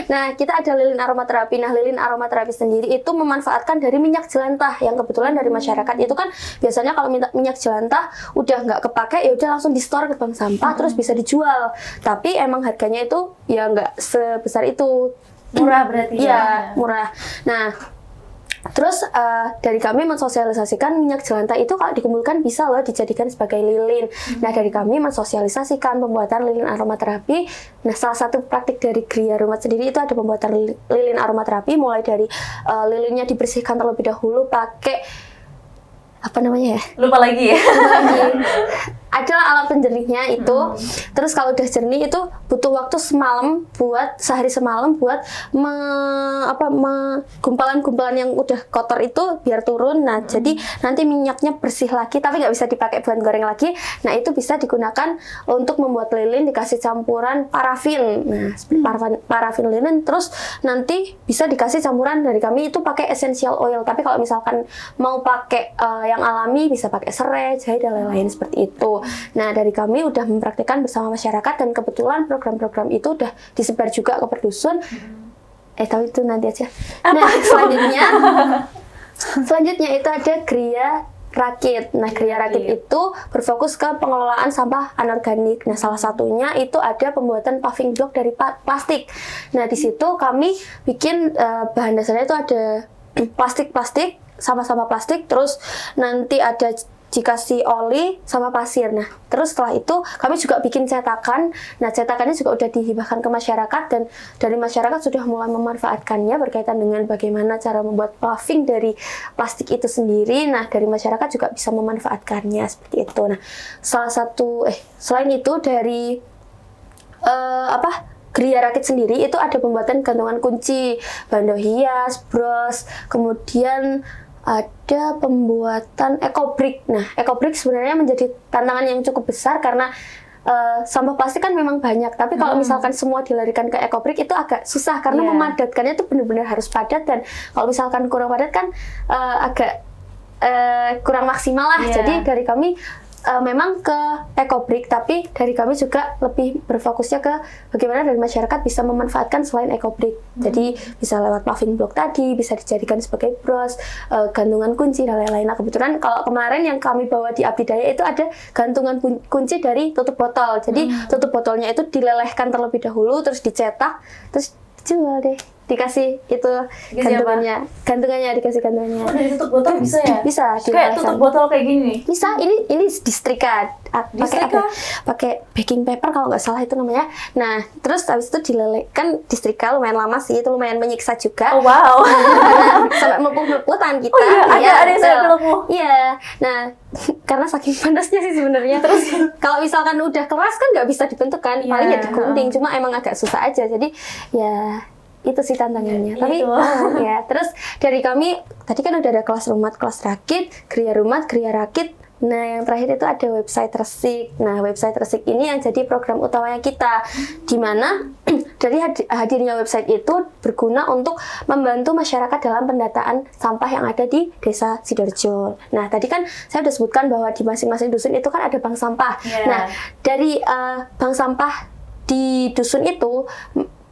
Nah, kita ada lilin aromaterapi. Nah, lilin aromaterapi sendiri itu memanfaatkan dari minyak jelantah yang kebetulan dari masyarakat itu kan biasanya kalau minyak jelantah udah nggak kepake ya udah langsung di store ke bank sampah terus bisa dijual. Tapi emang harganya itu ya nggak sebesar itu. Murah berarti ya? Murah. Nah, terus dari kami mensosialisasikan minyak jelantah itu kalau dikumpulkan bisa loh dijadikan sebagai lilin. Nah, dari kami mensosialisasikan pembuatan lilin aromaterapi. Nah, salah satu praktik dari Gria Rumat sendiri itu ada pembuatan lilin aromaterapi, mulai dari lilinnya dibersihkan terlebih dahulu pakai apa namanya ya? Lupa lagi ya. Adalah alat penjernihnya itu. Terus kalau udah jernih itu butuh waktu sehari semalam buat gumpalan-gumpalan yang udah kotor itu biar turun. Nah, jadi nanti minyaknya bersih lagi tapi nggak bisa dipakai buat goreng lagi. Nah, itu bisa digunakan untuk membuat lilin, dikasih campuran parafin. Nah, parafin lilin, terus nanti bisa dikasih campuran dari kami itu pakai essential oil. Tapi kalau misalkan mau pakai yang alami bisa pakai serai, jahe dan lain-lain seperti itu. Nah, dari kami udah mempraktikkan bersama masyarakat dan kebetulan program-program itu udah disebar juga ke per dusun. Tapi itu nanti aja. Nah, selanjutnya itu ada Gria Rakit. Nah, Gria Rakit itu berfokus ke pengelolaan sampah anorganik. Nah, salah satunya itu ada pembuatan paving block dari plastik. Nah, di situ kami bikin bahan dasarnya itu ada plastik, sama-sama plastik, terus nanti ada dikasih oli sama pasir. Nah, terus setelah itu kami juga bikin cetakan. Nah, cetakannya juga udah dihibahkan ke masyarakat dan dari masyarakat sudah mulai memanfaatkannya berkaitan dengan bagaimana cara membuat paving dari plastik itu sendiri. Nah, dari masyarakat juga bisa memanfaatkannya seperti itu. Nah, selain itu dari Gria Rakit sendiri itu ada pembuatan gantungan kunci, bando hias, bros, kemudian ada pembuatan ekobrik. Nah, ekobrik sebenarnya menjadi tantangan yang cukup besar karena sampah plastik kan memang banyak, tapi kalau misalkan semua dilarikan ke ekobrik itu agak susah karena memadatkannya itu benar-benar harus padat, dan kalau misalkan kurang padat kan agak kurang maksimal lah. Jadi dari kami memang ke ekobrik, tapi dari kami juga lebih berfokusnya ke bagaimana dari masyarakat bisa memanfaatkan selain ekobrik. Jadi bisa lewat paving block tadi, bisa dijadikan sebagai bros, gantungan kunci dan lain-lain. Nah, kebetulan kalau kemarin yang kami bawa di Abdidaya itu ada gantungan kunci dari tutup botol. Jadi tutup botolnya itu dilelehkan terlebih dahulu, terus dicetak, terus dijual deh. Dikasih itu gantungannya dikasih gantungannya. Oh, dari tutup botol bisa ya? Bisa. Kayak tutup botol kayak gini. Bisa. Ini disetrika. Pakai baking paper kalau nggak salah itu namanya. Nah, terus habis itu dilelehkan, disetrika lumayan lama sih, itu lumayan menyiksa juga. Oh wow. Sampai melepuh-melepuh tangan kita. Oh iya, ada yang sampai melepuh. Iya. Nah, karena saking panasnya sih sebenarnya. Terus kalau misalkan udah keras kan nggak bisa dibentuk kan, paling ya digunting. Cuma emang agak susah aja. Jadi ya itu sih tantangannya. Tapi ya, terus dari kami tadi kan udah ada kelas rumat, kelas rakit, Gria Rumat, Gria Rakit. Nah, yang terakhir itu ada website Resik. Nah, website Resik ini yang jadi program utamanya kita, di mana dari hadirnya website itu berguna untuk membantu masyarakat dalam pendataan sampah yang ada di Desa Sidoarjo. Nah, tadi kan saya sudah sebutkan bahwa di masing-masing dusun itu kan ada bank sampah. Nah, dari bank sampah di dusun itu,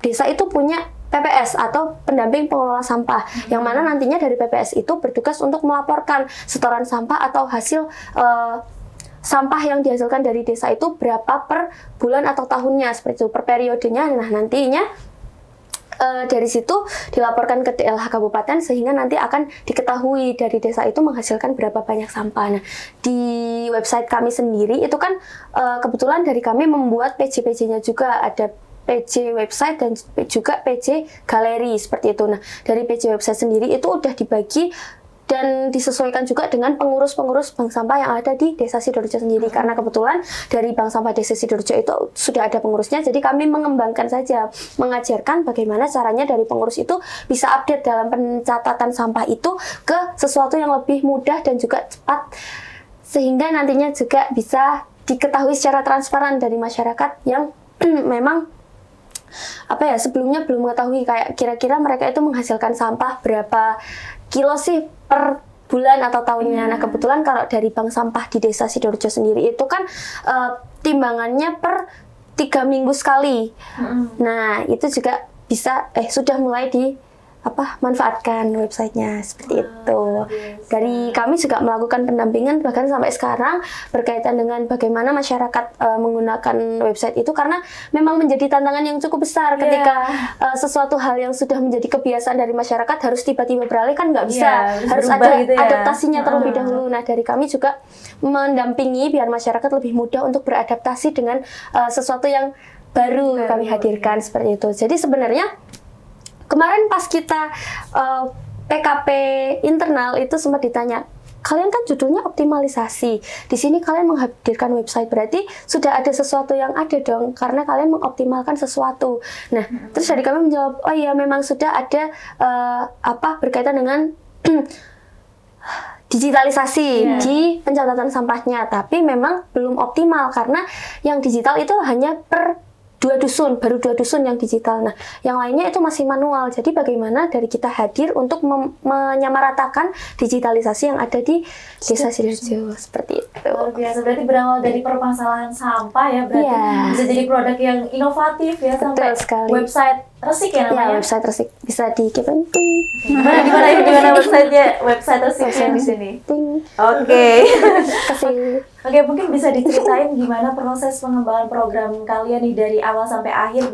desa itu punya PPS atau pendamping pengelola sampah, yang mana nantinya dari PPS itu bertugas untuk melaporkan setoran sampah atau hasil sampah yang dihasilkan dari desa itu berapa per bulan atau tahunnya, seperti itu, per periodenya. Nah, nantinya dari situ dilaporkan ke DLH Kabupaten sehingga nanti akan diketahui dari desa itu menghasilkan berapa banyak sampah. Nah, di website kami sendiri itu kan kebetulan dari kami membuat PJ-PJ-nya juga, ada PJ website dan juga PJ galeri seperti itu. Nah, dari PJ website sendiri itu udah dibagi dan disesuaikan juga dengan pengurus-pengurus bank sampah yang ada di Desa Sidoarjo sendiri. Karena kebetulan dari bank sampah Desa Sidoarjo itu sudah ada pengurusnya, jadi kami mengembangkan saja, mengajarkan bagaimana caranya dari pengurus itu bisa update dalam pencatatan sampah itu ke sesuatu yang lebih mudah dan juga cepat, sehingga nantinya juga bisa diketahui secara transparan dari masyarakat yang memang sebelumnya belum mengetahui kayak kira-kira mereka itu menghasilkan sampah berapa kilo sih per bulan atau tahunnya. Nah, kebetulan kalau dari bank sampah di Desa Sidoarjo sendiri itu kan timbangannya per 3 minggu sekali. Nah, itu juga bisa sudah mulai manfaatkan websitenya seperti itu. Dari kami juga melakukan pendampingan bahkan sampai sekarang berkaitan dengan bagaimana masyarakat menggunakan website itu, karena memang menjadi tantangan yang cukup besar ketika sesuatu hal yang sudah menjadi kebiasaan dari masyarakat harus tiba-tiba beralih, kan nggak bisa, harus ada gitu ya, adaptasinya terlebih dahulu. Nah, dari kami juga mendampingi biar masyarakat lebih mudah untuk beradaptasi dengan sesuatu yang baru kami hadirkan seperti itu. Jadi sebenarnya kemarin pas kita PKP internal itu sempat ditanya, kalian kan judulnya optimalisasi, di sini kalian menghadirkan website, berarti sudah ada sesuatu yang ada dong, karena kalian mengoptimalkan sesuatu. Nah, terus dari kami menjawab, oh iya memang sudah ada berkaitan dengan digitalisasi di pencatatan sampahnya, tapi memang belum optimal karena yang digital itu hanya per 2 dusun, baru 2 dusun yang digital. Nah, yang lainnya itu masih manual. Jadi bagaimana dari kita hadir untuk menyamaratakan digitalisasi yang ada di Desa Sidoarjo seperti itu. Luar biasa, berarti berawal dari permasalahan sampah ya, berarti bisa jadi produk yang inovatif ya. Betul sampai sekali. Website Resik ya namanya? Ya, website Resik bisa di-kepen. Gimana websitenya? Website Resiknya di sini. Oke. Kasih. Oke, mungkin bisa diceritain gimana proses pengembangan program kalian nih dari awal sampai akhir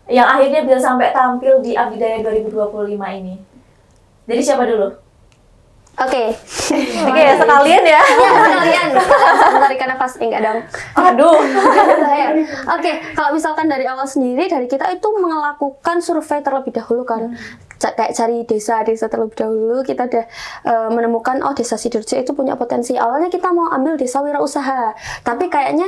yang akhirnya bisa sampai tampil di Abdidaya 2025 ini. Jadi siapa dulu? Oke, sekalian ya. Iya, sekalian. Menarik nafas, enggak dong. Aduh. Oke, kalau misalkan dari awal sendiri, dari kita itu melakukan survei terlebih dahulu kan. Kayak cari desa-desa terlebih dahulu, kita udah menemukan, Desa Sidoarjo itu punya potensi. Awalnya kita mau ambil desa wirausaha, tapi kayaknya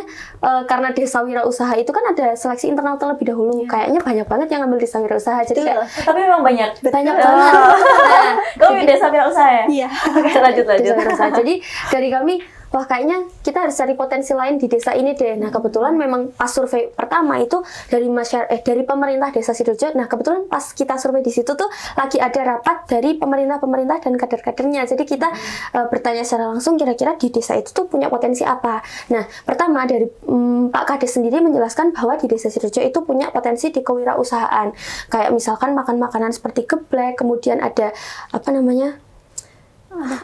karena desa wirausaha itu kan ada seleksi internal terlebih dahulu. Kayaknya banyak banget yang ambil desa wirausaha. Jadi kayak, tapi memang banyak banget. Nah, kamu desa wirausaha ya? Iya. Oke, lanjut. Desa wirausaha. Jadi dari kami, wah kayaknya kita harus cari potensi lain di desa ini deh. Nah, kebetulan memang pas survei pertama itu dari dari pemerintah Desa Sidoarjo. Nah, kebetulan pas kita survei di situ tuh lagi ada rapat dari pemerintah dan kader-kadernya. Jadi kita bertanya secara langsung kira-kira di desa itu tuh punya potensi apa. Nah, pertama dari Pak Kades sendiri menjelaskan bahwa di Desa Sidoarjo itu punya potensi di kewirausahaan. Kayak misalkan makan makanan seperti geblek, kemudian ada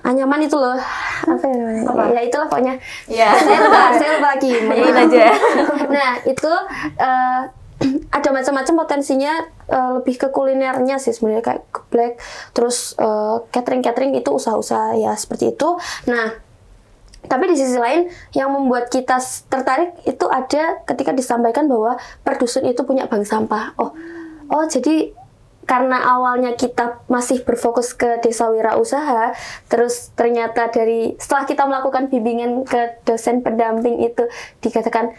anyaman itu loh, apa ya namanya? Ya itulah pokoknya. Iya. Saya lupa lagi. Yain aja. Nah, itu ada macam-macam potensinya, lebih ke kulinernya sih sebenarnya, kayak geblek, terus catering itu usaha-usaha ya seperti itu. Nah, tapi di sisi lain yang membuat kita tertarik itu ada ketika disampaikan bahwa per dusun itu punya bank sampah. Oh jadi karena awalnya kita masih berfokus ke desa wirausaha, terus ternyata setelah kita melakukan bimbingan ke dosen pendamping itu dikatakan,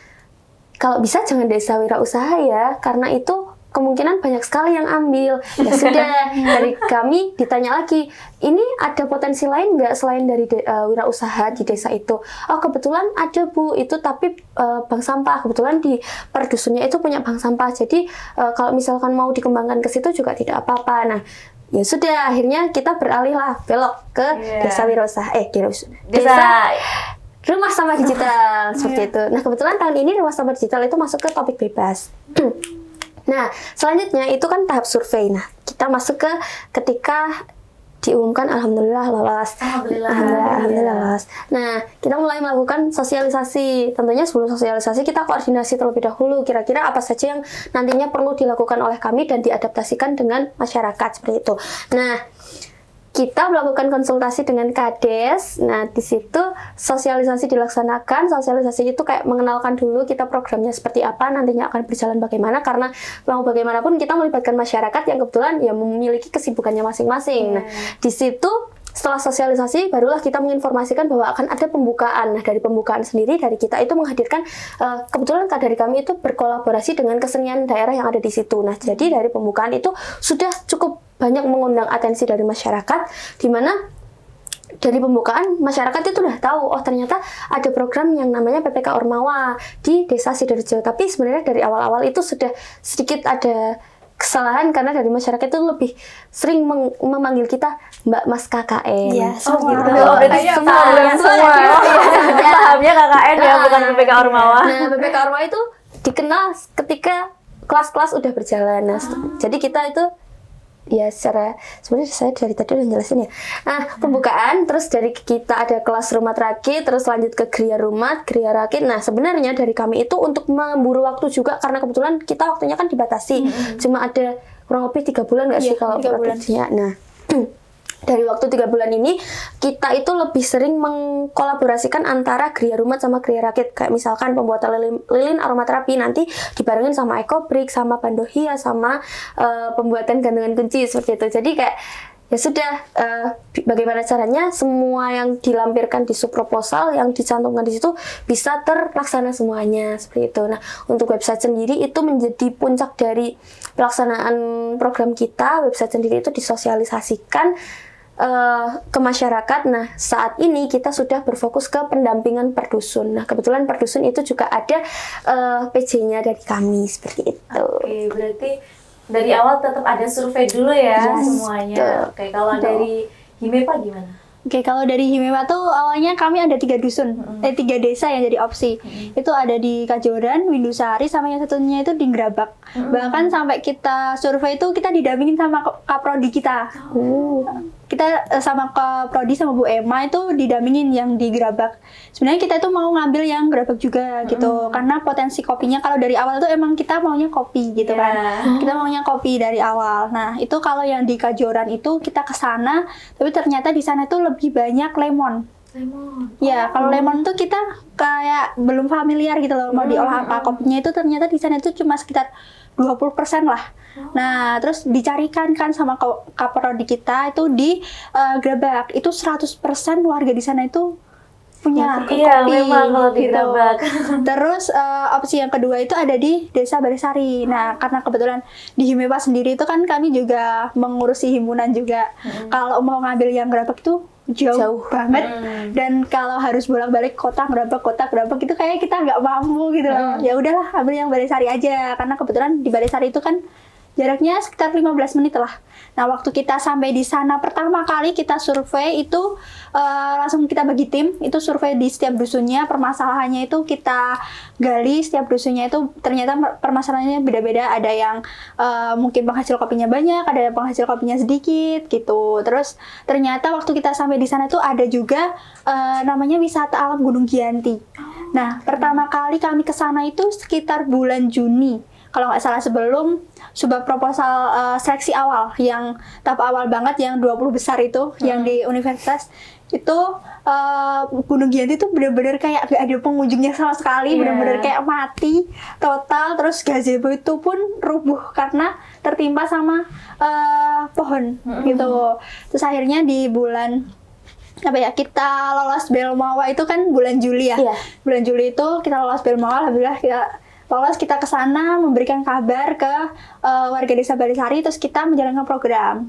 kalau bisa jangan desa wirausaha ya, karena itu kemungkinan banyak sekali yang ambil. Ya sudah, dari kami ditanya lagi, ini ada potensi lain nggak selain dari wirausaha di desa itu? Oh kebetulan ada Bu, itu tapi bank sampah, kebetulan di per dusunnya itu punya bank sampah, jadi kalau misalkan mau dikembangkan ke situ juga tidak apa-apa. Nah, ya sudah, akhirnya kita beralih lah, belok ke desa wirausaha, desa rumah sampah digital seperti itu. Nah, kebetulan tahun ini rumah sampah digital itu masuk ke topik bebas. Nah, selanjutnya itu kan tahap survei. Nah, kita masuk ke ketika diumumkan, alhamdulillah lolos. Alhamdulillah lolos. Nah, kita mulai melakukan sosialisasi. Tentunya sebelum sosialisasi kita koordinasi terlebih dahulu. Kira-kira apa saja yang nantinya perlu dilakukan oleh kami dan diadaptasikan dengan masyarakat seperti itu. Nah, kita melakukan konsultasi dengan Kades. Nah, di situ sosialisasi dilaksanakan. Sosialisasi itu kayak mengenalkan dulu kita programnya seperti apa, nantinya akan berjalan bagaimana, karena mau bagaimanapun kita melibatkan masyarakat yang kebetulan ya memiliki kesibukannya masing-masing. Nah, di situ setelah sosialisasi barulah kita menginformasikan bahwa akan ada pembukaan. Nah, dari pembukaan sendiri dari kita itu menghadirkan kebetulan dari kami itu berkolaborasi dengan kesenian daerah yang ada di situ. Nah, jadi dari pembukaan itu sudah cukup banyak mengundang atensi dari masyarakat, di mana dari pembukaan masyarakat itu udah tahu, oh ternyata ada program yang namanya PPK Ormawa di Desa Sidoarjo. Tapi sebenarnya dari awal-awal itu sudah sedikit ada kesalahan karena dari masyarakat itu lebih sering memanggil kita Mbak Mas KKN. Iya, gitu. Berarti semua. Pahamnya KKN ya, bukan PPK Ormawa. Nah, PPK Ormawa itu dikenal ketika kelas-kelas udah berjalan. Nah, jadi kita itu ya sebenarnya saya dari tadi udah jelasin ya. Nah, pembukaan, terus dari kita ada kelas rumah rakit, terus lanjut ke Gria Rumat, Gria Rakit. Nah, sebenarnya dari kami itu untuk memburu waktu juga karena kebetulan kita waktunya kan dibatasi. Cuma ada kurang lebih 3 bulan nggak sih kalau 3 bulan. praktiknya. Nah, dari waktu 3 bulan ini kita itu lebih sering mengkolaborasikan antara Gria Rumat sama Gria Rakit. Kayak misalkan pembuatan lilin aromaterapi nanti dibarengin sama ekobrik, sama bandohia, sama pembuatan gantungan kunci seperti itu. Jadi kayak ya sudah, bagaimana caranya semua yang dilampirkan di subproposal yang dicantumkan di situ bisa terlaksana semuanya seperti itu. Nah, untuk website sendiri itu menjadi puncak dari pelaksanaan program kita. Website sendiri itu disosialisasikan ke masyarakat. Nah, saat ini kita sudah berfokus ke pendampingan perdusun. Nah, kebetulan perdusun itu juga ada PJ-nya dari kami seperti itu. Oke, berarti dari awal tetap ada survei dulu ya semuanya. Oke, kalau dari Himepa gimana? Oke, kalau dari Himewa tuh awalnya kami ada 3 dusun, 3 desa yang jadi opsi. Itu ada di Kajoran, Windusari, sama yang satunya itu di Grabak. Bahkan sampai kita survei itu kita didampingin sama Kaprodi kita. Kita sama Kaprodi sama Bu Emma itu didampingin yang di Grabak. Sebenarnya kita itu mau ngambil yang Grabak juga gitu, karena potensi kopinya kalau dari awal tuh emang kita maunya kopi gitu kan. Kita maunya kopi dari awal. Nah, itu kalau yang di Kajoran itu kita ke sana, tapi ternyata di sana tuh lebih banyak lemon. Ya, kalau lemon tuh kita kayak belum familiar gitu loh mau diolah apa. Kopinya itu ternyata di sana itu cuma sekitar 20% lah. Nah, terus dicarikan kan sama Kaprodi kita itu di Grabak. Itu 100% warga di sana itu punya kopi. Iya, memang kalau di gitu. Grabak. Terus opsi yang kedua itu ada di Desa Barisari. Nah, karena kebetulan di Himepa sendiri itu kan kami juga mengurusi himpunan juga. Kalau mau ngambil yang Grabak itu jauh banget, dan kalau harus bolak-balik kota Grabak itu kayak kita nggak mampu gitu loh. Ya udahlah, ambil yang Barisari aja karena kebetulan di Barisari itu kan jaraknya sekitar 15 menit lah. Nah, waktu kita sampai di sana pertama kali kita survei itu langsung kita bagi tim, itu survei di setiap dusunnya, permasalahannya itu kita gali setiap dusunnya itu ternyata permasalahannya beda-beda, ada yang mungkin penghasil kopinya banyak, ada yang penghasil kopinya sedikit gitu. Terus ternyata waktu kita sampai di sana itu ada juga namanya wisata alam Gunung Giyanti. Nah, pertama kali kami ke sana itu sekitar bulan Juni. Kalau nggak salah sebelum sebuah proposal seleksi awal yang tahap awal banget yang 20 besar itu yang di universitas itu Gunung Giyanti itu benar-benar kayak nggak ada pengunjungnya sama sekali, benar-benar kayak mati total. Terus gazebo itu pun rubuh karena tertimpa sama pohon gitu. Terus akhirnya di bulan kita lolos Belmawa itu kan bulan Juli ya. Bulan Juli itu kita lolos Belmawa, alhamdulillah kita ke sana memberikan kabar ke warga Desa Barisari, terus kita menjalankan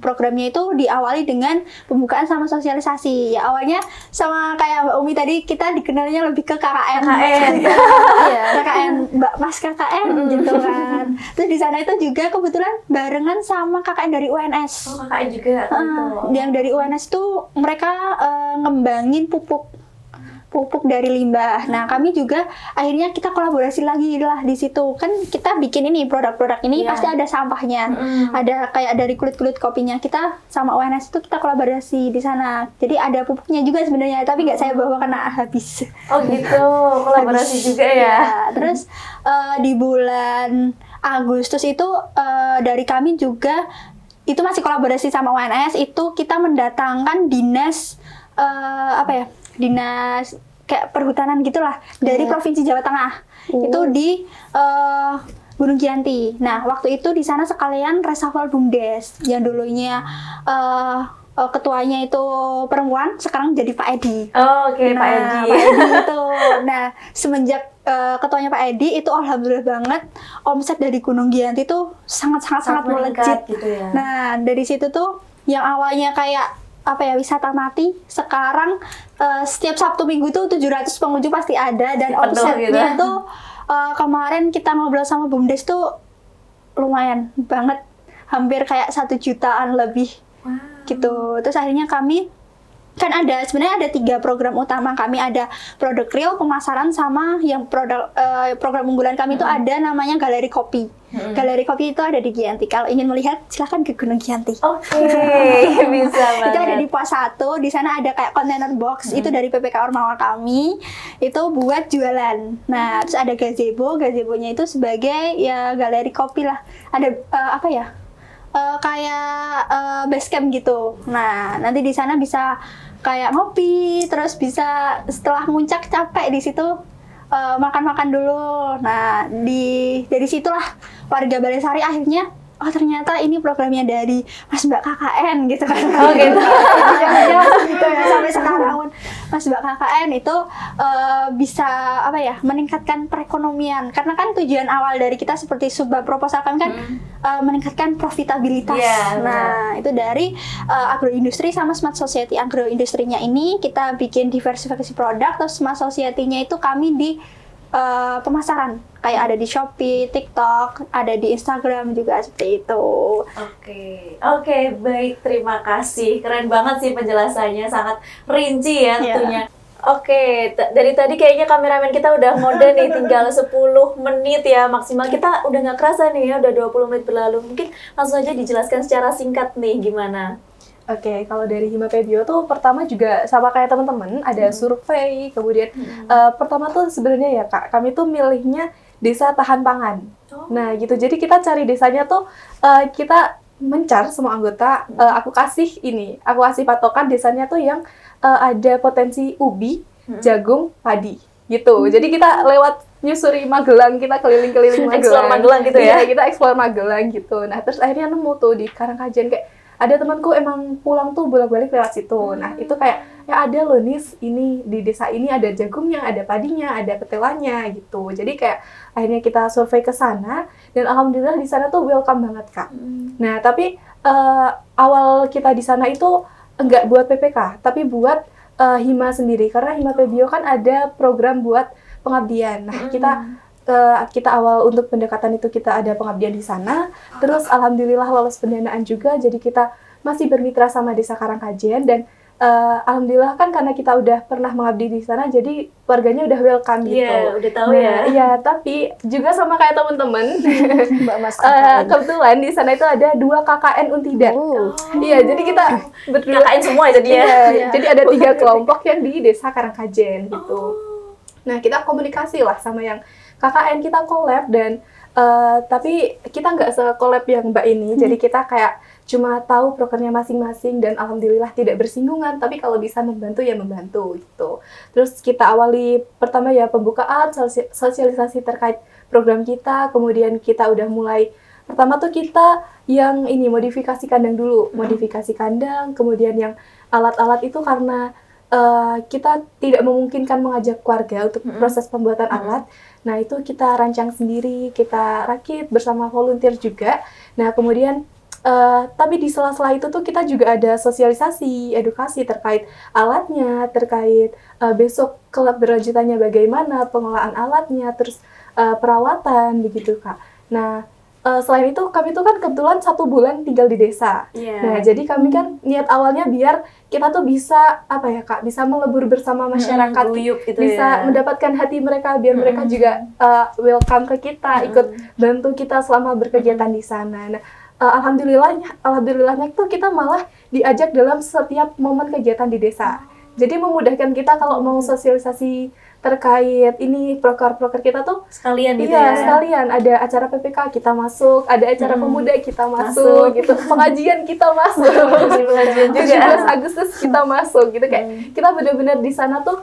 programnya itu diawali dengan pembukaan sama sosialisasi. Ya awalnya sama kayak Mbak Umi tadi, kita dikenalnya lebih ke KKN. KKN Mbak Mas KKN gitu kan. Terus di sana itu juga kebetulan barengan sama KKN dari UNS. KKN juga Yang dari UNS itu mereka ngembangin pupuk dari limbah. Nah, kami juga akhirnya kita kolaborasi lagi lah di situ. Kan kita bikin ini produk-produk ini pasti ada sampahnya. Ada kayak dari kulit-kulit kopinya. Kita sama UNS itu kita kolaborasi di sana. Jadi ada pupuknya juga sebenarnya, tapi nggak saya bawa karena habis. Oh gitu, kolaborasi juga ya. Terus di bulan Agustus itu dari kami juga itu masih kolaborasi sama UNS, itu kita mendatangkan dinas dinas kayak perhutanan gitulah dari Provinsi Jawa Tengah. Itu di Gunung Giyanti. Nah, waktu itu di sana sekalian reshuffle BUMDes yang dulunya ketuanya itu perempuan, sekarang jadi Pak Edi. Oh, oke, Pak Edi. Pak Edi itu. Nah, semenjak ketuanya Pak Edi itu alhamdulillah banget omset dari Gunung Giyanti itu sangat melejit gitu ya. Nah, dari situ tuh yang awalnya kayak apa ya, wisata mati, sekarang setiap Sabtu Minggu tuh 700 pengunjung pasti ada, dan Penuh omsetnya gitu. tuh kemarin kita ngobrol sama BUMDes tuh lumayan banget, hampir kayak 1 jutaan lebih gitu. Terus akhirnya kami kan sebenarnya ada 3 program utama kami, ada produk real, pemasaran, sama yang program unggulan kami itu ada namanya Galeri Kopi. Galeri Kopi itu ada di Giyanti. Kalau ingin melihat silahkan ke Gunung Giyanti. Oke, bisa banget. Itu ada di pos 1, di sana ada kayak kontainer box, itu dari PPK Ormawa kami, itu buat jualan. Nah, terus ada gazebo-nya itu sebagai ya galeri kopi lah. Ada apa ya? Kayak base camp gitu. Nah, nanti di sana bisa kayak ngopi, terus bisa setelah muncak capek di situ makan-makan dulu. Nah, dari situlah warga Balesari akhirnya, oh ternyata ini programnya dari Mas Mbak KKN gitu kan. Oh gitu. Gitu ya, sampai sekarang Mas Mbak KKN itu bisa apa ya, meningkatkan perekonomian, karena kan tujuan awal dari kita seperti subbab proposal kami kan meningkatkan profitabilitas. Iya, Nah, itu dari agroindustri sama smart society. Agroindustrinya ini kita bikin diversifikasi produk, terus smart society-nya itu kami di pemasaran, kayak ada di Shopee, TikTok, ada di Instagram juga seperti itu. Oke, baik, terima kasih. Keren banget sih penjelasannya, sangat rinci ya tentunya. Oke, dari tadi kayaknya kameramen kita udah ngode nih, tinggal 10 menit ya maksimal. Kita udah nggak kerasa nih ya, udah 20 menit berlalu. Mungkin langsung aja dijelaskan secara singkat nih gimana? Oke, kalau dari Himapebio tuh pertama juga sama kayak teman-teman, ada survei, kemudian pertama tuh sebenarnya ya Kak, kami tuh milihnya desa tahan pangan. Nah gitu, jadi kita cari desanya tuh kita mencar semua anggota, aku kasih patokan desanya tuh yang ada potensi ubi, jagung, padi gitu. Jadi kita lewat nyusuri Magelang, kita keliling-keliling Magelang. Explore Magelang gitu ya? Iya, kita explore Magelang gitu. Nah terus akhirnya nemu tuh di Karangkajian, kayak ada temanku emang pulang tuh bolak-balik lewat situ. Nah, itu kayak ya ada loh nis, ini di desa ini ada jagungnya, ada padinya, ada ketelanya gitu. Jadi kayak akhirnya kita survei ke sana, dan alhamdulillah di sana tuh welcome banget Kak. Nah, tapi awal kita di sana itu enggak buat PPK, tapi buat Hima sendiri, karena Himapebio kan ada program buat pengabdian. Nah, kita awal untuk pendekatan itu kita ada pengabdian di sana, terus alhamdulillah lolos pendanaan juga, jadi kita masih bermitra sama Desa Karangkajian, dan alhamdulillah kan karena kita udah pernah mengabdi di sana, jadi warganya udah welcome gitu. Iya, udah tahu Nah, ya. Iya, tapi juga sama kayak teman-teman, Mbak Mas KKN. kebetulan di sana itu ada 2 KKN Untidar. Iya, jadi kita berdua KKN semua ya jadinya. Iya, jadi ada 3 kelompok yang di Desa Karangkajian gitu. Nah, kita komunikasi lah sama yang KKN, kita collab, dan tapi kita nggak se-collab yang Mbak ini, jadi kita kayak cuma tahu prokernya masing-masing, dan alhamdulillah tidak bersinggungan, tapi kalau bisa membantu ya membantu gitu. Terus kita awali pertama ya pembukaan, sosialisasi terkait program kita, kemudian kita udah mulai, pertama tuh kita yang ini modifikasi kandang dulu, modifikasi kandang, kemudian yang alat-alat itu karena kita tidak memungkinkan mengajak keluarga untuk proses pembuatan alat. Nah, itu kita rancang sendiri, kita rakit bersama volunteer juga. Nah, kemudian tapi di sela-sela itu tuh kita juga ada sosialisasi, edukasi terkait alatnya, terkait besok keberlanjutannya bagaimana, pengelolaan alatnya, terus perawatan begitu Kak. Nah, selain itu kami tuh kan kebetulan 1 bulan tinggal di desa. Nah, jadi kami kan niat awalnya biar kita tuh bisa apa ya Kak, bisa melebur bersama masyarakat, guyup gitu bisa ya. mendapatkan hati mereka, biar mereka juga welcome ke kita, ikut bantu kita selama berkegiatan di sana. Nah, alhamdulillahnya tuh kita malah diajak dalam setiap momen kegiatan di desa. Jadi memudahkan kita kalau mau sosialisasi terkait ini proker-proker kita tuh Sekalian gitu iya, ya. sekalian ada acara PPK kita masuk, ada acara pemuda kita masuk gitu, pengajian kita masuk, Pengajian juga. 17 Agustus kita masuk gitu, kayak kita benar-benar di sana tuh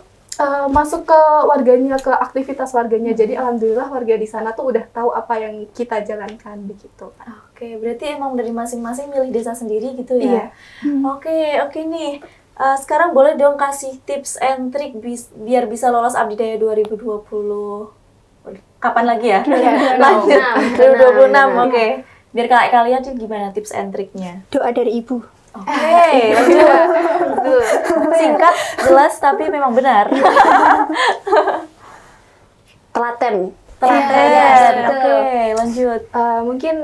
masuk ke warganya, ke aktivitas warganya. Jadi alhamdulillah warga di sana tuh udah tahu apa yang kita jalankan begitu. Oke, berarti emang dari masing-masing milih desa sendiri gitu ya? Iya. Oke nih. Sekarang boleh dong kasih tips and trick biar bisa lolos Abdi Daya 2020. Kapan lagi ya? 2026. Lanjut. 2026, Benar. oke. Biar kalian tuh gimana tips and triknya? Doa dari ibu. Oke, lanjut. Singkat, jelas, tapi memang benar. Telaten. Telaten, Iya, betul. oke, lanjut. Mungkin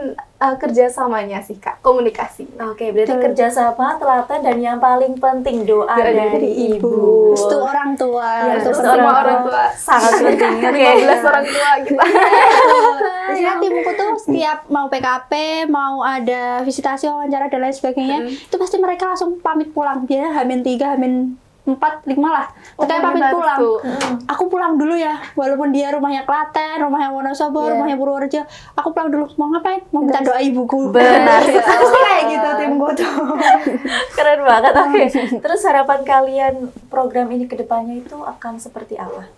kerjasamanya sih Kak, komunikasi. Oke, berarti kerjasama, telaten, dan yang paling penting doa dari ibu. Restu orang tua. Ya, Itu restu penting. orang tua. Sangat penting, oke. 15 orang tua kita. Di sini timku tuh setiap mau PKP, mau ada visitasi, wawancara dan lain sebagainya, itu pasti mereka langsung pamit pulang. Biasanya H-3, H-4, 5 lah. Mereka pamit benar pulang. tuh. Aku pulang dulu ya, walaupun dia rumahnya Klaten, rumahnya Wonosobo, rumahnya Purworejo. Aku pulang dulu. Mau ngapain? Mau minta doa ibuku. Benar. Pasti kayak gitu timku tuh. Keren banget, oke. Terus harapan kalian program ini ke depannya itu akan seperti apa?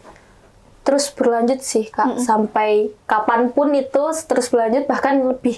Terus berlanjut sih Kak, sampai kapanpun itu terus berlanjut, bahkan lebih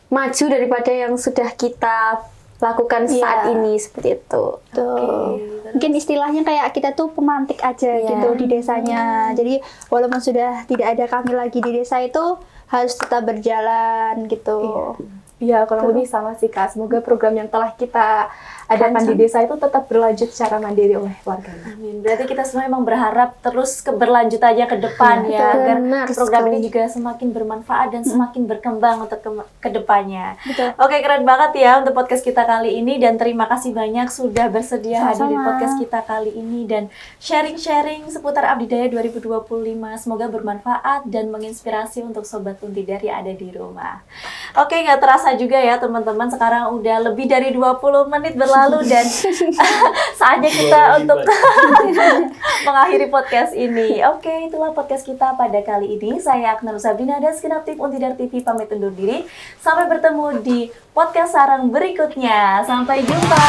maju daripada yang sudah kita lakukan saat ini, seperti itu. Tuh. Mungkin istilahnya kayak kita tuh pemantik aja gitu di desanya. Jadi walaupun sudah tidak ada kami lagi di desa itu harus tetap berjalan gitu. Iya, kurang lebih sama sih Kak. Semoga program yang telah kita adakan di desa itu tetap berlanjut secara mandiri oleh warganya. Amin. Berarti kita semua memang berharap terus keberlanjutannya ke depan ya, agar benar program sekali. ini juga semakin bermanfaat dan semakin berkembang untuk ke depannya. Betul. Oke, keren banget ya untuk podcast kita kali ini, dan terima kasih banyak sudah bersedia hadir di Sama-sama. podcast kita kali ini dan sharing-sharing seputar Abdi Daya 2025. Semoga bermanfaat dan menginspirasi untuk Sobat Untidar yang ada di rumah. Oke, nggak terasa juga ya teman-teman, sekarang udah lebih dari 20 menit berlalu dan saatnya kita untuk mengakhiri podcast ini. Oke, itulah podcast kita pada kali ini. Saya Aknar Sabrina dan segenap tim Untidar TV pamit undur diri. Sampai bertemu di podcast sarang berikutnya. Sampai jumpa.